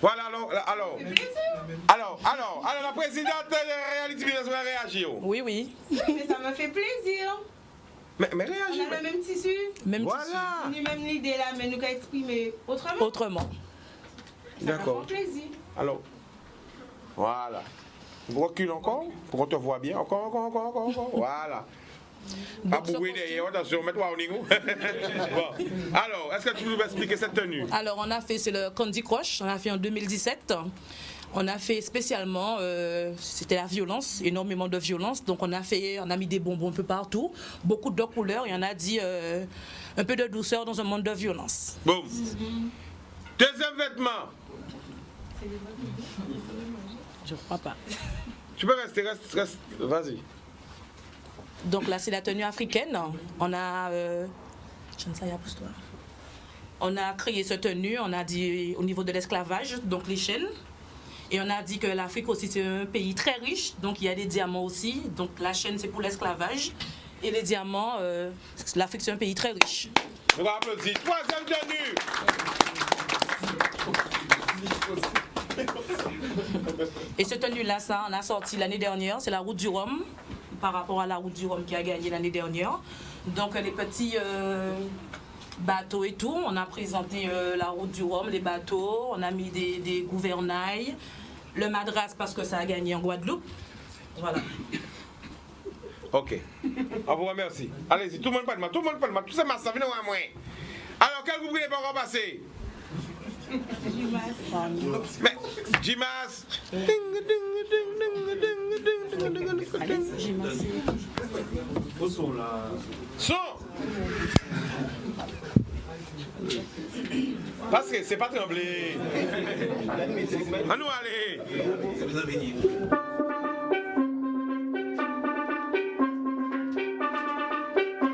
[SPEAKER 2] Voilà, alors, la présidente de Reality Business va réagir.
[SPEAKER 6] Oui.
[SPEAKER 14] Mais ça me fait plaisir.
[SPEAKER 2] Mais réagis.
[SPEAKER 14] On a le même tissu.
[SPEAKER 6] Même
[SPEAKER 2] voilà.
[SPEAKER 14] Tissu. Nous même l'idée là, mais nous qu'à exprimer autrement.
[SPEAKER 2] D'accord.
[SPEAKER 14] Ça me fait plaisir.
[SPEAKER 2] Alors, voilà. Vous reculez encore pour qu'on te voit bien. Encore. Voilà. Pas bouger derrière, attention, mets-toi au niveau. Bon. Alors, est-ce que tu peux nous expliquer cette tenue?
[SPEAKER 15] Alors, on a fait, c'est le Candy Crush, on a fait en 2017. On a fait spécialement, c'était la violence, énormément de violence. Donc, on a mis des bonbons un peu partout, beaucoup de couleurs, et on a dit un peu de douceur dans un monde de violence.
[SPEAKER 2] Boum. Deuxième vêtement.
[SPEAKER 15] Je crois pas.
[SPEAKER 2] Tu peux rester, vas-y.
[SPEAKER 15] Donc là, c'est la tenue africaine. On a, on a créé cette tenue, on a dit au niveau de l'esclavage, donc les chaînes. Et on a dit que l'Afrique aussi, c'est un pays très riche, donc il y a des diamants aussi. Donc la chaîne, c'est pour l'esclavage. Et les diamants, l'Afrique, c'est un pays très riche.
[SPEAKER 2] On va applaudir. Troisième tenue.
[SPEAKER 15] Et cette tenue-là, ça, on a sorti l'année dernière, c'est la route du Rhum, par rapport à la route du Rhum qui a gagné l'année dernière. Donc les petits bateaux et tout, on a présenté la route du Rhum, les bateaux, on a mis des gouvernails, le madras parce que ça a gagné en Guadeloupe. Voilà.
[SPEAKER 2] Ok. On vous remercie. Allez-y, tout le monde pas de moi, tout ça m'a servi à moi. Alors, quel groupe n'est pas encore passé? Mais, Jimas. Son. Parce que c'est pas tremblé. À nous aller. Il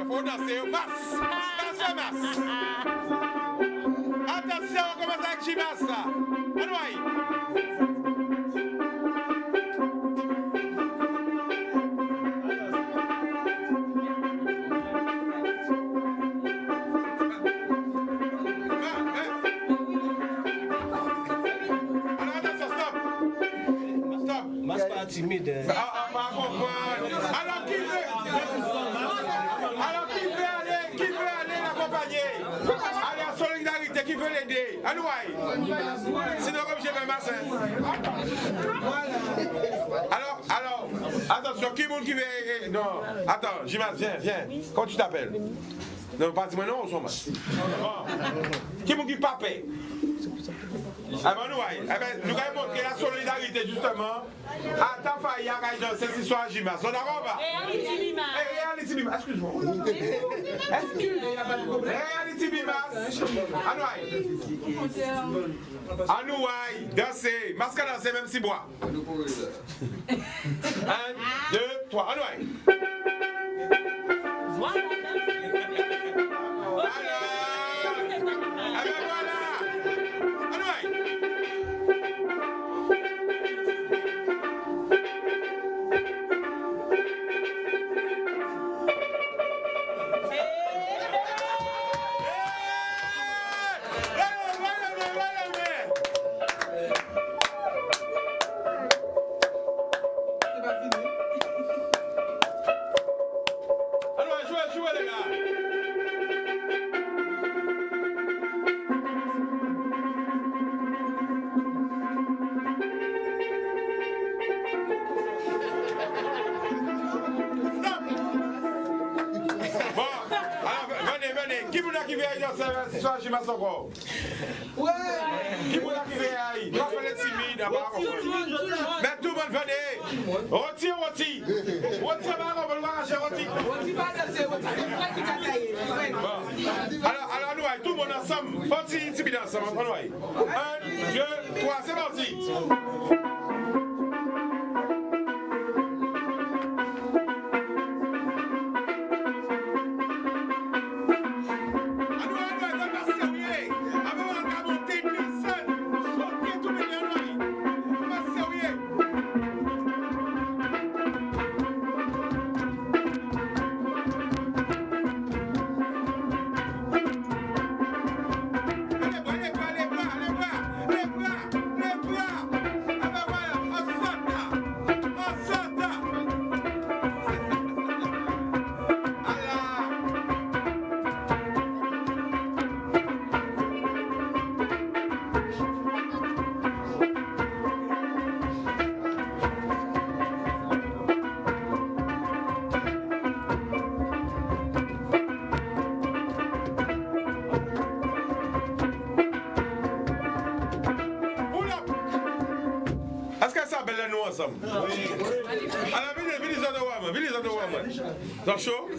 [SPEAKER 2] faut danser masse. Attention, on commence avec Jimas là. À nous aller.
[SPEAKER 3] timide.
[SPEAKER 2] Alors qui veut aller l'accompagner? Allez à solidarité, qui veut l'aider? À nous, sinon comme j'ai fait masse. Alors, attention, qui veut non, attends, Jimas, viens. Comment tu t'appelles? Non, pas dis-moi non, on s'en masse. Qui veut qui pape? Ah ben nous allons montrer la solidarité justement à ta faille à cette histoire à Jimas. On a pas? Reality Bimas, excuse-moi. Reality Bimas. Anouaï, danser, masque à danser même si bois. 1, 2, 3, Anouaï. Qui veut aller dans cette histoire, Jimas encore? Ouais! Qui veut aller? Il va faire les timides. Mais tout le monde venez! Roti! Alors nous, tout le monde ensemble. Roti, timide ensemble. 1, 2, 3, c'est parti! Ensemble. Alors, venez les autres chaud?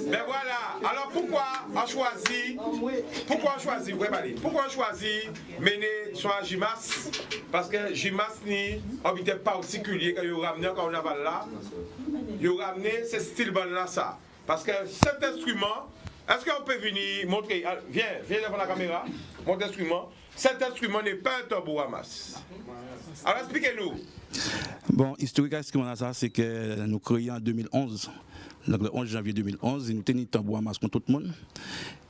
[SPEAKER 2] Mais voilà. Alors, pourquoi on choisit mener soit Jimas? Parce que Jimas n'est un particulier quand il ramené quand on a là. Il ramené ce style là ça. Parce que cet instrument, est-ce qu'on peut venir montrer? Viens devant la caméra. Mon instrument. Cet instrument n'est pas un tambour à masse. Alors expliquez-nous.
[SPEAKER 8] Bon, historiquement, ce qu'on a ça, c'est que nous créons en 2011, donc le 11 janvier 2011, et nous tenions tambour à masse contre tout le monde.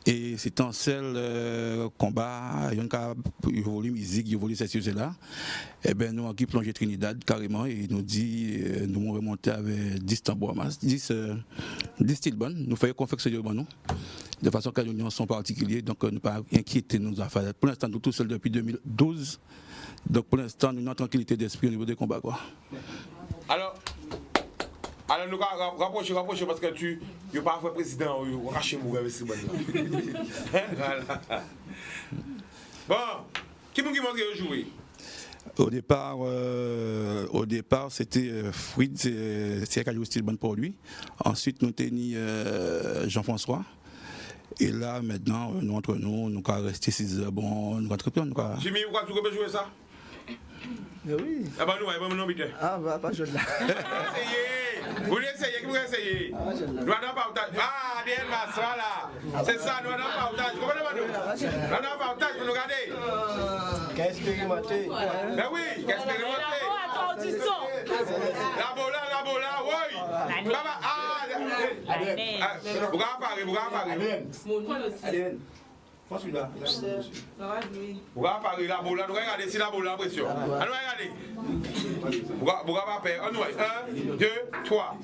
[SPEAKER 8] Et c'est un seul combat, il y a un volume musique, il y a volume ceci là. Et bien nous avons plongé Trinidad carrément et nous dit nous avons remonté avec 10 tambours à masse, 10 styles bonnes, nous faisons confectionner nous. De façon que nous sommes particuliers, donc nous ne pas inquiéter nos affaires. Pour l'instant, nous sommes tout seuls depuis 2012. Donc pour l'instant, nous avons une tranquillité d'esprit au niveau des combats. Quoi.
[SPEAKER 2] Alors nous rapprocher parce que tu n'es pas un président, tu es raché mon gars. Voilà. Bon, qui m'a demandé de jouer?
[SPEAKER 8] Au départ, c'était Fritz, c'est un style bon pour lui. Ensuite, nous tenions Jean-François. Et là, maintenant, nous entre nous allons rester 6 heures. Bon, nous allons
[SPEAKER 2] Jimmy, pourquoi tu peux jouer ça?
[SPEAKER 10] Oui.
[SPEAKER 2] Ah bah nous, non, vite.
[SPEAKER 10] Ah bah pas je là.
[SPEAKER 2] Vous essayez, qui vous essayez? Nous n'avons pas otage. Ah, DL Mas, voilà. C'est ça, nous n'avons pas otage. Comprenez-moi nous? Nous n'avons pas otage pour nous garder.
[SPEAKER 3] Qu'à expérimenter.
[SPEAKER 2] Ben oui, qu'à expérimenter. La bola, oui. Baba, vous apparaît.
[SPEAKER 3] Celui-là.
[SPEAKER 2] Vous apparaît la bola, nous regardez si la bola pression. Allons regarder. Pourquoi pas faire? On y va. 1, 2, 3.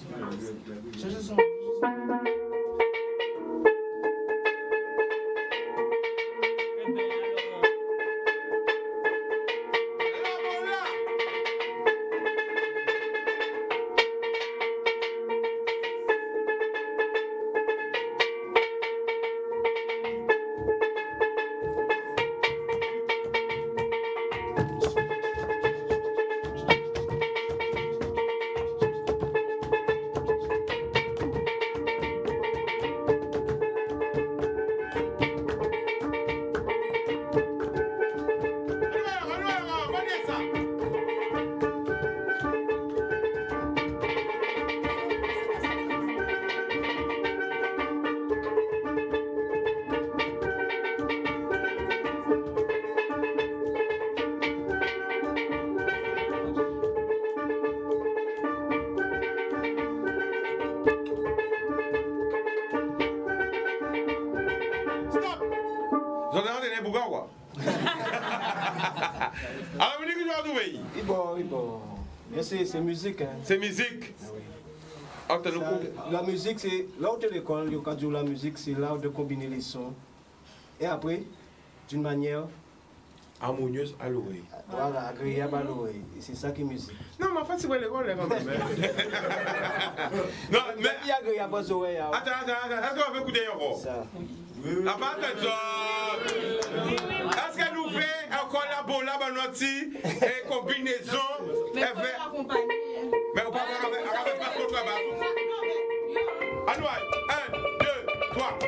[SPEAKER 2] Alors, vous dites que je vais trouver.
[SPEAKER 3] Bon. Mais c'est musique. Hein.
[SPEAKER 2] C'est musique.
[SPEAKER 3] Ça, la musique, c'est là où tu es l'école, la musique, c'est là où de combiner les sons. Et après, d'une manière
[SPEAKER 2] harmonieuse à l'oreille.
[SPEAKER 3] Voilà, agréable à l'oreille. Et c'est ça qui est musique.
[SPEAKER 2] Non, mais en fait, c'est pas l'école, là, quand même. Non, mais.
[SPEAKER 3] Il y a agréable aux oreilles.
[SPEAKER 2] Attends. Est-ce qu'on veut écouter encore? Ça. Ah, pas attention. Est-ce qu'elle nous fait encore la bonne là, et combinaison?
[SPEAKER 14] Mais faut l'accompagner.
[SPEAKER 2] Mais on peut avoir pas trop de travail. Allons, 1, 2, 3.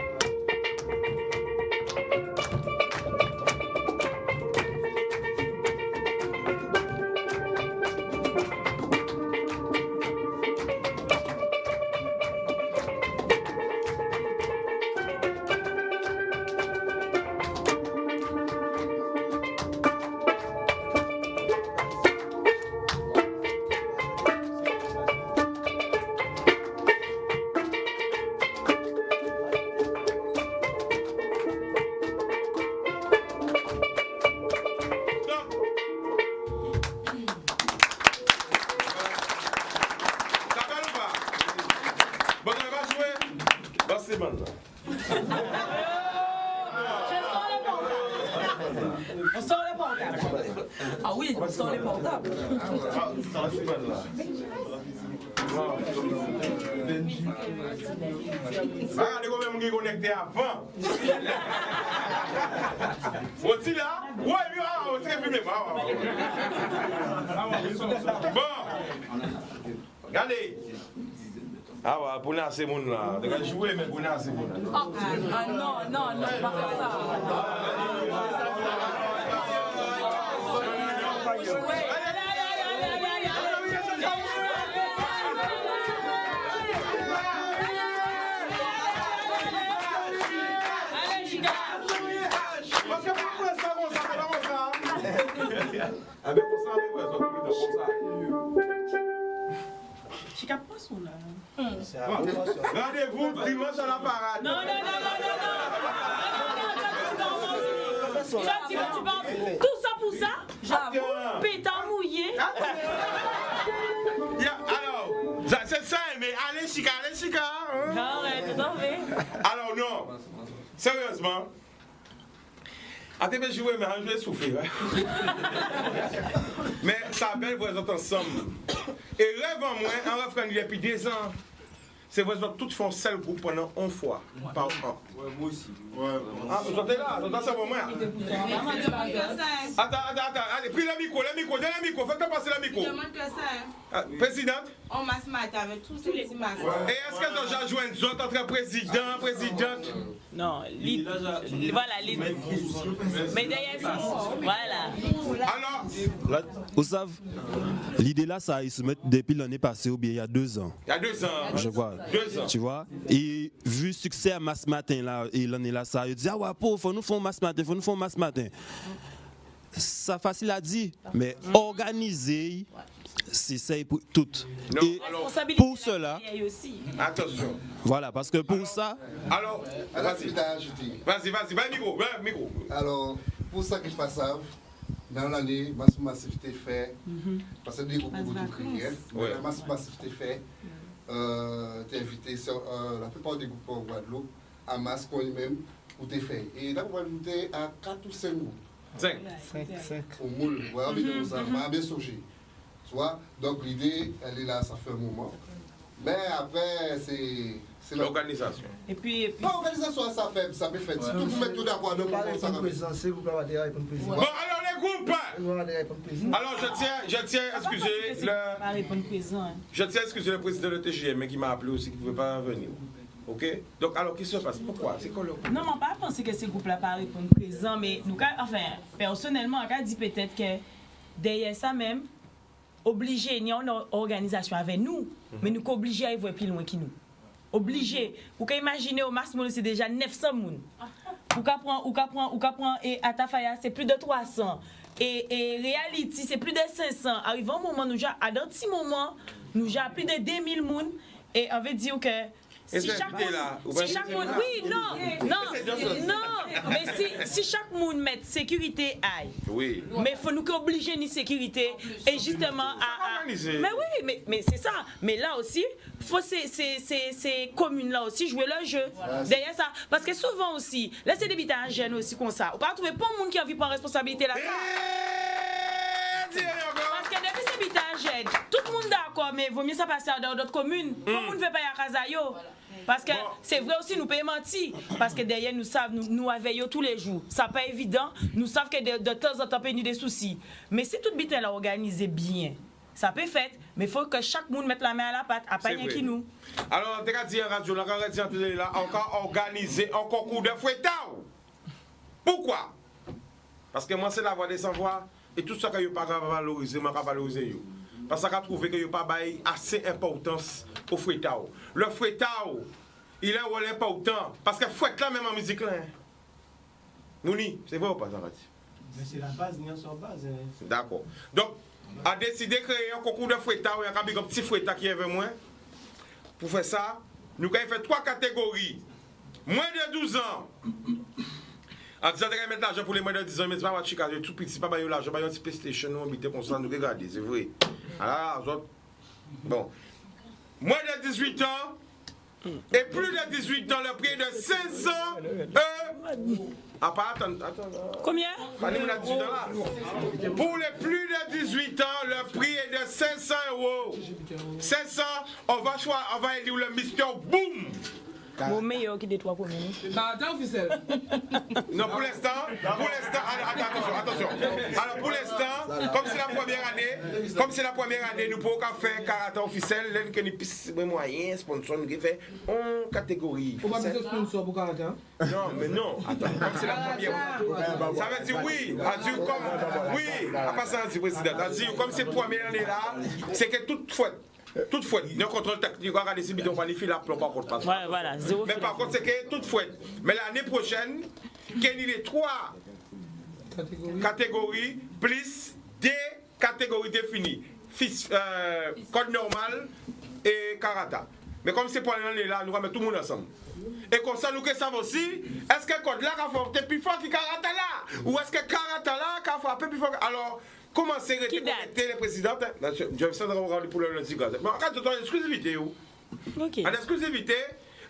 [SPEAKER 15] Ah oui, on sort les portables.
[SPEAKER 2] Regardez combien de gens connectés avant. Aussi là? Oui, c'est filmé. Bon. Regardez. Ah ouais, pour nous, c'est mon là. Tu vas jouer, mais pour nous, c'est mon là.
[SPEAKER 15] Ah non, pas faire ça.
[SPEAKER 13] Chica passe ou là?
[SPEAKER 2] Rendez-vous dimanche à la parade.
[SPEAKER 13] Non. Tout ça pour ça? J'avoue, pétard mouillé.
[SPEAKER 2] Alors, c'est ça, mais allez, chica.
[SPEAKER 13] Non, mais tout en fait.
[SPEAKER 2] Alors, non. Sérieusement. Attends, jouer, mais je vais souffrir. Mais ça belle vous êtes ensemble. Et rêve en moi, un rêve qu'on y a depuis 2 ans. C'est vous autres tous font seul groupe pendant 1 fois par an.
[SPEAKER 7] Ouais, moi aussi.
[SPEAKER 2] Ah, vous êtes là, c'est pour moi. Attends, allez, pris le micro, donne le micro, faites passer le micro.
[SPEAKER 14] Demande que ça.
[SPEAKER 2] Présidente?
[SPEAKER 14] On masse matin avec tous ces petits masses.
[SPEAKER 2] Et est-ce qu'elles ont déjà joué une autre entre présidente?
[SPEAKER 13] Non, voilà, mais derrière ça, voilà.
[SPEAKER 2] Alors,
[SPEAKER 16] vous savez, l'idée là, ça, ils se mettent depuis l'année passée ou bien il y a 2 ans.
[SPEAKER 2] Il y a 2 ans.
[SPEAKER 16] Je crois.
[SPEAKER 2] 2 ans.
[SPEAKER 16] Tu vois? Et vu le succès à Mass Matin là, et l'année là, ça, ils disent, ah ouais, faut nous faire Mass Matin. Ça facile à dire, mais organiser, c'est ça pour tout. Et pour cela,
[SPEAKER 2] attention.
[SPEAKER 16] Voilà, parce que pour ça.
[SPEAKER 2] Alors, vas-y, micro.
[SPEAKER 5] Alors, pour ça que je passe ça, dans l'année, masse massivité fait, parce que des groupes de prière, la masse massivité fait, t'es invité la plupart des groupes en Guadeloupe à masse qu'on même où t'es fait. Et là, on va monter à 4 ou 5 groupes. 5. Au moule, voilà, bien surgir. Tu vois, donc l'idée, elle est là, ça fait un moment. Mais après, c'est
[SPEAKER 2] l'organisation.
[SPEAKER 6] Et puis...
[SPEAKER 5] L'organisation, ça fait. Si tout le monde met tout d'accord, donc ça va.
[SPEAKER 2] Bon, alors les groupes. Alors je tiens à excuser le président de TGM, mais qui m'a appelé aussi, qui ne pouvait pas venir. Ok? Donc, alors, qu'est-ce qui se passe? Pourquoi? C'est quoi le...
[SPEAKER 13] Non, on pas pensé que ces groupes-là pas répondre présent, mais nous, enfin, personnellement, on a dit peut-être que derrière ça même, obligé, il y a une organisation avec nous, mais nous sommes obligés à y voir plus loin que nous. Obligé. Vous pouvez imaginer, au maximum, c'est déjà 900 personnes. Vous pouvez prendre, et à Tafaya, c'est plus de 300. Et Reality, c'est plus de 500. Arrivant au moment, à un petit moment, nous avons plus de 2000 personnes. Et on veut dire que si chaque monde, oui, non, mais si chaque monde met sécurité aille, oui. Mais il faut nous obliger ni sécurité et justement à mais oui, mais c'est ça. Mais là aussi, faut ces communes là aussi jouer leur jeu derrière ça, parce que souvent aussi, laissez des bitages jeunes aussi comme ça. On pas trouver pas monde qui a envie prendre responsabilité là. Parce que depuis ces bitages jeunes, tout le monde d'accord, mais vaut mieux ça passer dans d'autres communes. Tout le monde ne veut pas y aller à Kazayo. Parce que c'est vrai aussi, nous payons mentir. Parce que derrière, nous savons, nous veillons tous les jours. Ça n'est pas évident. Nous savons que de temps en temps, il y a des soucis. Mais si tout bitin là organisé bien, ça peut faire. Mais il faut que chaque monde mette la main à la pâte, à pas rien qui nous.
[SPEAKER 2] Alors, tu as dit en radio, encore organisé un concours de fouettard. Pourquoi? Parce que moi, c'est la voix des sans-voix. Et tout ça que je ne peux pas valoriser, je ne peux pas valoriser. Parce que je trouve que je n'ai pas assez d'importance au fouettard. Le fouettard, il est un rôle important. Parce que fouette là, même en musique là. Mouni, c'est vrai ou pas, ça va dire?
[SPEAKER 3] Mais c'est la base, il y a sur base.
[SPEAKER 2] D'accord. Donc, a décidé de créer un concours de fouettard, il y a un petit fouettard qui est avec moi. Pour faire ça, nous avons fait 3 catégories. Moins de 12 ans. En disant que mettre l'argent pour les moins de 10 ans, mais c'est pas Chicago, tout petit, pas l'argent, pas un petit PlayStation, nous habiter comme ça, nous regarder, c'est vrai. Alors, bon. Moins de 18 ans, et plus de 18 ans, le prix est de 500 euros.
[SPEAKER 13] Combien?
[SPEAKER 2] Pour les plus de 18 ans, le prix est de 500 euros. 500, on va élire le Mister Boom.
[SPEAKER 13] Mon meilleur qui des 3 premiers.
[SPEAKER 4] Attends, officiel.
[SPEAKER 2] Non, pour l'instant, attention. Alors, pour l'instant, comme c'est la première année, nous pouvons faire karaté officiel, l'un que nous puissions moyen, sponsor, nous fait en catégorie.
[SPEAKER 4] On va mettre un sponsor pour karaté.
[SPEAKER 2] Non, mais non. Attends, comme c'est la première. Ça veut dire oui. Oui, à passer à dire président. Comme c'est la première année là, c'est que toute fouette, il y a un contrôle technique, on va regarder si on planifie la plan par contre.
[SPEAKER 13] Voilà,
[SPEAKER 2] mais par contre, c'est que toute fouette. Mais l'année prochaine, qu'il y ait les 3 catégories, plus des catégories définies. Code normal et karata. Mais comme c'est pour l'année là, nous allons mettre tout le monde ensemble. Et comme ça, nous savons aussi, est-ce que le code là a frappé plus fort que karata là? Ou est-ce que karata là a frappé plus fort? Alors, comment c'est reconnecter les présidents? Je vais regarder pour le lundi. Mais en cas de exclusivité, en exclusivité,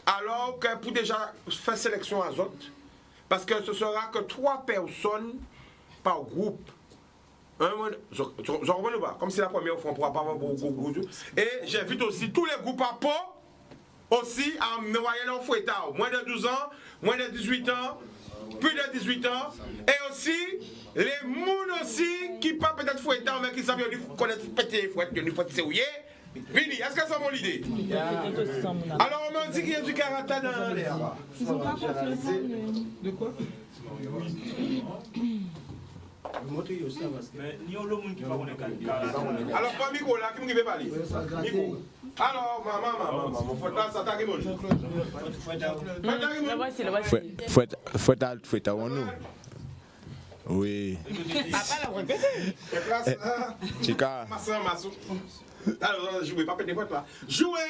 [SPEAKER 2] alors que pour déjà faire sélection à autres, parce que ce sera que 3 personnes par groupe. Je reviens pas. Comme c'est la première fois, on ne pourra pas avoir beaucoup de groupes. Et j'invite aussi tous les groupes à Pau aussi à envoyer leur fouettard. Moins de 12 ans, moins de 18 ans, plus de 18 ans. Et aussi, les mouns aussi qui pas peut-être fouettard, mais qui savent connaître péter les fouettes, qui faut se rouiller. Vini, est-ce que c'est mon idée? Alors on m'a dit qu'il y a du karaté dans l'air.
[SPEAKER 4] Ils n'ont pas confiance. De quoi?
[SPEAKER 2] Alors, pas micro là, qui me veut parler? Micro. Alors, maman, faut pas s'attaquer mon jeu.
[SPEAKER 16] Faut être à nous.
[SPEAKER 17] Oui. Chica.
[SPEAKER 2] Alors, jouez, pas péter là. Jouez,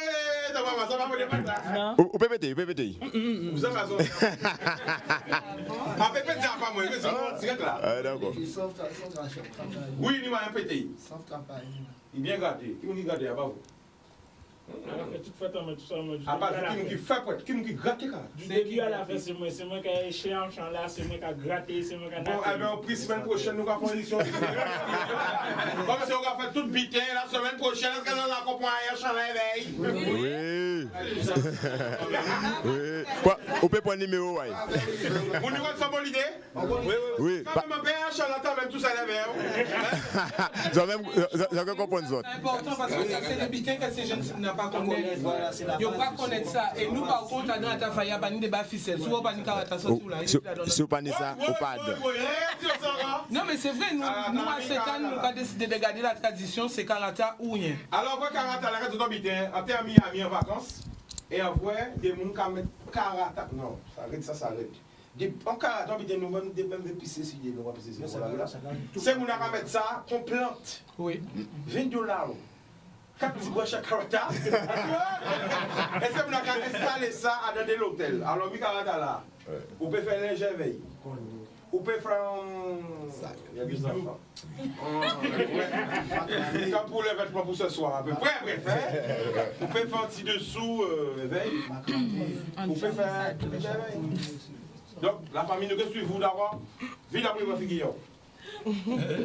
[SPEAKER 2] ça va pas péter là.
[SPEAKER 17] Ou péter.
[SPEAKER 2] Vous avez raison. Ah, péter, c'est pas moi, c'est là.
[SPEAKER 17] Ah, d'accord.
[SPEAKER 2] Oui, il m'a pété. Il est bien gardé. Qui m'a gardé à vous? Ah, pas qui fait quoi? Qui gratte là?
[SPEAKER 18] C'est qui à la fin, c'est moi qui ai éché en champ là, c'est moi qui a gratté, c'est moi qui a.
[SPEAKER 2] Bon, eh bien, au prix, semaine prochaine, nous allons faire une émission. Comme si on va faire tout bitin la semaine prochaine, est-ce que nous allons comprendre un champ là, éveil?
[SPEAKER 17] Oui. Oui. Quoi? On peut prendre le numéro, oui.
[SPEAKER 2] Vous nous avez une bonne idée?
[SPEAKER 17] Oui.
[SPEAKER 2] Quand même, un champ là, même tout ça l'éveil.
[SPEAKER 17] J'avais compris ça.
[SPEAKER 4] C'est important parce que ça, c'est le bitin que ces jeunes n'ont pas connaître. Ils n'ont pas connaître ça. Et nous, par contre, dans la faille, il y a des bas ficelles. Si on pas de caractère sorti là.
[SPEAKER 17] Si on pas ça, on pas.
[SPEAKER 4] Non, mais c'est vrai, nous, à 7 ans, nous avons décidé de garder la tradition, c'est caractère ou rien.
[SPEAKER 2] Alors, vous caractère, là, quand vous habitez, en termes Miami en vacances, et on voit des gens qui mettent caractère. Non, ça arrête, ça s'arrête. En caractère, nous avons des mêmes épices si nous avons épices. C'est nous qui mettre ça, qu'on plante.
[SPEAKER 4] Oui.
[SPEAKER 2] $20. 4 petits bois chaque caractère. Et c'est nous qui installer ça dans l'hôtel. Alors, oui, caractère là, vous pouvez faire un veille. Vous pouvez faire un. Il y a des enfants. Comme pour les vêtements pour ce soir, à peu près, bref. Vous pouvez faire un petit dessous, veille. Vous pouvez faire. Donc, la famille nous suit vous d'abord. Vite après, votre fille.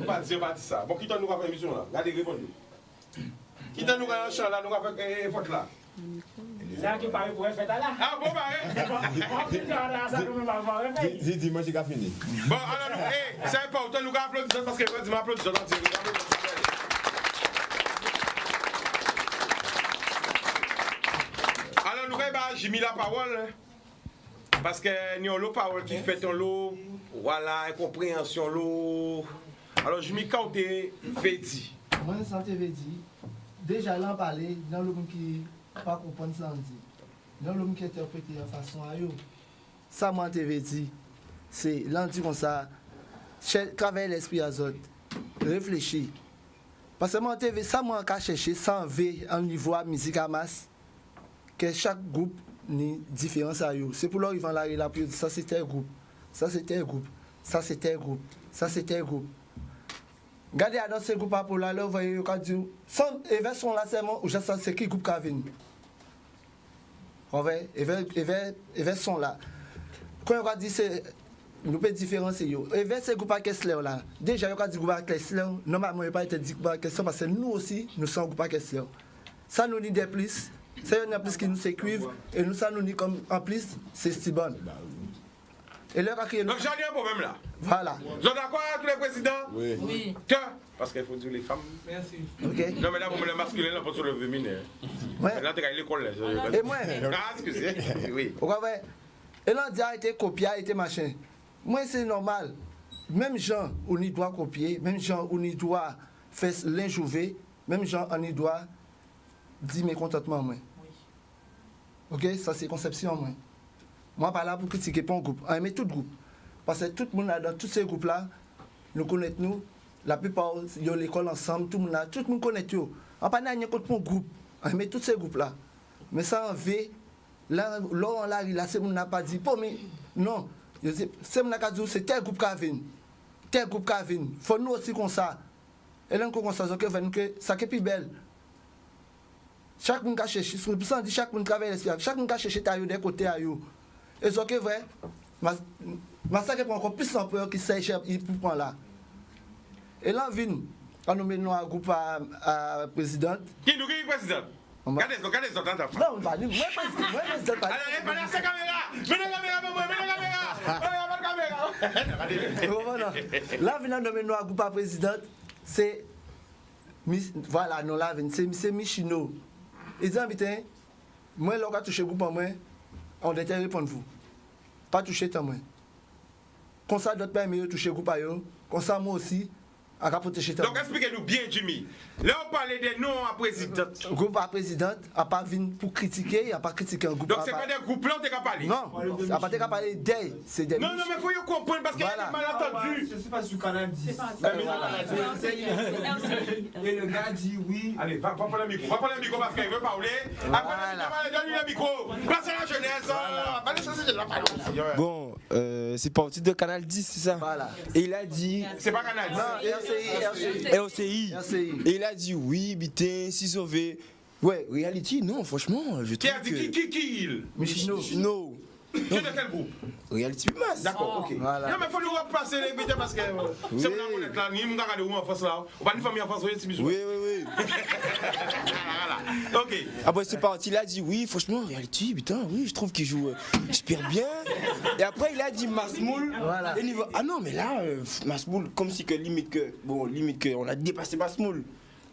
[SPEAKER 2] Pas dire ça. Bon, qui t'a nous faire émission là? Regardez, répondez. Qui t'a nous faire un chant là? Nous faire une faute là.
[SPEAKER 18] C'est ça qui paraît pour faire là.
[SPEAKER 2] Ah bon,
[SPEAKER 17] Dis-moi, j'ai fini.
[SPEAKER 2] Bon, alors, c'est important, nous allons applaudir parce que je m'applaudis. Alors, nous j'ai mis la parole parce que nous avons la parole qui fait un lot, voilà, incompréhension lot. Alors, je m'y compte Vedi.
[SPEAKER 10] Moi, je sens Vedi. Déjà, là, on parlait dans le monde qui pas comprendre ça, on dit. Dans l'homme qui interprète en façon à eux. Ça, moi, je t'ai dit, c'est l'anti comme ça, travailler l'esprit à autres, réfléchir. Parce que moi, ça, moi, je chercher sans V en niveau de musique à masse, que chaque groupe ni différence à eux. C'est pour leur ils vont là pour dire ça, c'était un groupe, ça, c'était un groupe, ça, c'était un groupe, ça, c'était un groupe. Regardez dans ce groupe pour là, vous voyez, quand dit, sans éversion là, c'est moi, ou je sais c'est qui groupe qui a venu. On va, et sont là. Quand on va dire, nous pouvons différencier. Et vers ce groupe à Kessler là, déjà, on va dire groupe à Kessler, normalement, on ne peut pas être dit groupe à Kessler parce que nous aussi, nous sommes groupe à Kessler. Ça nous dit des plus, c'est un plus qui nous sécuivent, et nous, ça nous dit comme en plus, c'est Stibon. Et là, donc,
[SPEAKER 2] j'en ai un problème là.
[SPEAKER 10] Voilà.
[SPEAKER 2] Vous êtes d'accord avec tous les présidents?
[SPEAKER 10] Oui.
[SPEAKER 2] Parce qu'il faut dire les femmes.
[SPEAKER 4] Merci.
[SPEAKER 10] Ok.
[SPEAKER 2] Non, mais là, vous me le masculin, là, pas sur le féminin.
[SPEAKER 10] Ouais.
[SPEAKER 2] Là, tu as l'école là.
[SPEAKER 10] Et moi?
[SPEAKER 2] Ah, excusez. Oui.
[SPEAKER 10] Et là, on a été copié, a été machin. Moi, c'est normal. Même gens, on y doit copier, même gens, on y doit faire l'injouver, même gens, on y doit dire mes contentements, moi. Ok? Ça, c'est conception, moi. Moi, pas là pour critiquer pas un groupe. On aime tout le groupe. Parce que tout le monde, dans tous ces groupes-là, nous connaissons nous. La plupart, ils ont l'école ensemble, tout le monde connaît tout. On pas rien contre mon groupe. On aime tous ces groupes-là. Mais ça, en V, là, c'est mon n'a pas dit. Mais non, c'est mon n'a dit, c'est tel groupe qui a venu. Tel groupe qui a venu. Il faut nous aussi comme ça. Et là, comme ça, ça qui est plus belle. Chaque monde qui cherche, c'est pour ça qu'on dit chaque monde travaille l'esprit. Chaque monde qui cherche des côtés à eux. Et ce qui est vrai, ça qui prend encore plus d'ampleur qui sait pour prendre là. Et là, on nous met un groupe à présidente.
[SPEAKER 2] Qui nous est présidente? Regardez ça,
[SPEAKER 10] non, on va dire, moi, président.
[SPEAKER 2] Allez, prenez cette caméra! Mets la caméra!
[SPEAKER 10] Là, on nous met un groupe à présidente. C'est. Voilà, non, là, c'est Michino. Ils disent, putain, moi, là, on a touché le groupe en moi. On doit répondre vous. Pas toucher tant moins. Comme ça, d'autres pays toucher le groupe à eux. Comme ça, moi aussi,
[SPEAKER 2] Donc expliquez-nous bien, Jimmy. Là, on parlait des noms à présidente.
[SPEAKER 10] Groupe à présidente, a pas venu pour critiquer, il a pas critiqué un groupe.
[SPEAKER 2] Donc c'est pas des groupes là, on t'a parlé.
[SPEAKER 10] Non, il a pas qu'à parler des. C'est des.
[SPEAKER 2] Non, mais il faut y comprendre parce qu'il y a des malentendus.
[SPEAKER 19] C'est pas sur Canal 10.
[SPEAKER 2] C'est pas
[SPEAKER 19] Et le gars dit oui.
[SPEAKER 2] Allez, va prendre le micro. Va prendre le micro parce qu'il veut parler. Après, donne-lui le micro. Placez la jeunesse.
[SPEAKER 20] Bon, c'est parti de Canal 10, c'est ça?
[SPEAKER 10] Voilà.
[SPEAKER 20] Et il a dit.
[SPEAKER 2] C'est pas Canal 10.
[SPEAKER 20] RCI. Et il a dit oui, bitin, si sauvé. Ouais, reality, non, franchement, je trouve.
[SPEAKER 2] Qui a dit qui il?
[SPEAKER 20] Michino.
[SPEAKER 2] Tu es de quel groupe?
[SPEAKER 20] Reality Mass.
[SPEAKER 2] D'accord, ok.
[SPEAKER 10] Voilà.
[SPEAKER 2] Non, mais il faut lui repasser les bêtises parce que c'est mon amour là. Ni mon gars de où en France là. On va une famille en France, c'est bisous.
[SPEAKER 20] Oui.
[SPEAKER 2] Voilà. Ok.
[SPEAKER 20] Après, c'est parti, il a dit oui, franchement, reality, putain, oui, je trouve qu'il joue super bien. Et après, il a dit Masmoul.
[SPEAKER 10] Voilà.
[SPEAKER 20] Et niveau... Ah non, mais là, Masmoul, comme si que limite que on a dépassé Masmoul.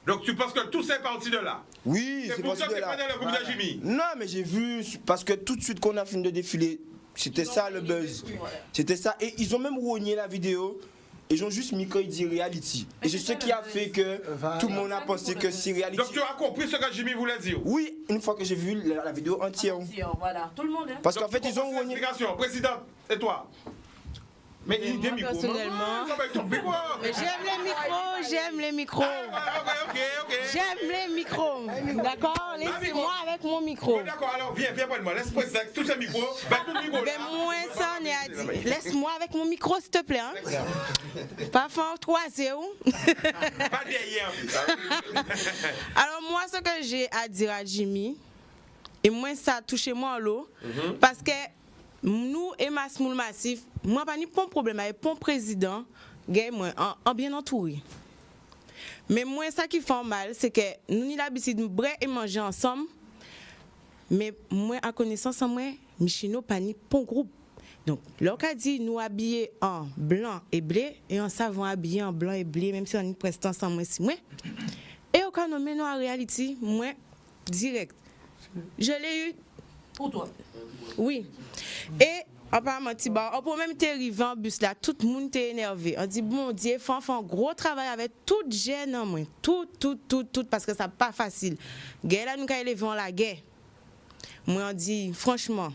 [SPEAKER 2] Donc tu penses que tout c'est parti de là?
[SPEAKER 20] Oui,
[SPEAKER 2] c'est pour ça que tu pas dans le groupe de Jimmy.
[SPEAKER 20] Non, mais j'ai vu, parce que tout de suite qu'on a fini de défiler, c'était ça le buzz. C'était ça. Et ils ont même rogné la vidéo. Ils ont juste mis quand il dit reality. Et c'est ce qui a fait que tout le monde a pensé que c'est reality.
[SPEAKER 2] Donc tu as compris ce que Jimmy voulait dire?
[SPEAKER 20] Oui, une fois que j'ai vu la vidéo entière.
[SPEAKER 15] Voilà, tout le monde.
[SPEAKER 20] Parce qu'en fait, ils ont rogné.
[SPEAKER 2] Explication, président, et toi? Mais il y a des micros.
[SPEAKER 6] Personnellement, mais j'aime les micros. J'aime les micros. D'accord? Laissez-moi avec mon micro.
[SPEAKER 2] D'accord, alors viens près de moi. Laisse préciser tous ces micros.
[SPEAKER 6] Mais moi, ça, on est à dire. Laisse-moi avec mon micro, s'il te plaît. Hein? Pas fort, 3-0.
[SPEAKER 2] Pas derrière.
[SPEAKER 6] Alors, moi, ce que j'ai à dire à Jimmy, et moi, ça a touché moi en l'eau, parce que nous et Masmoul Massif, moi, pas ni bon problème avec le président, moi, en bien entouré. Mais moi, ça qui fait mal, c'est que nous avons l'habitude de boire et manger ensemble. Mais moi, à connaissance en moi, Michino pas ni bon groupe. Donc, leur a dit nous habiller en blanc et blé et en savon habillé en blanc et blé, même si on est presque ensemble, moi, si moi. Et au cas où nous en réalité, moi, direct. Je l'ai eu.
[SPEAKER 15] Pour toi.
[SPEAKER 6] Oui. Et apparemment, on peut même t'arriver en bus là, tout le monde est énervé. On dit, bon Dieu, il faut faire un gros travail avec toute gêne en moi. Tout, parce que ça n'est pas facile. Guerre là, nous avons élevé en la guerre. Moi, on dit, franchement,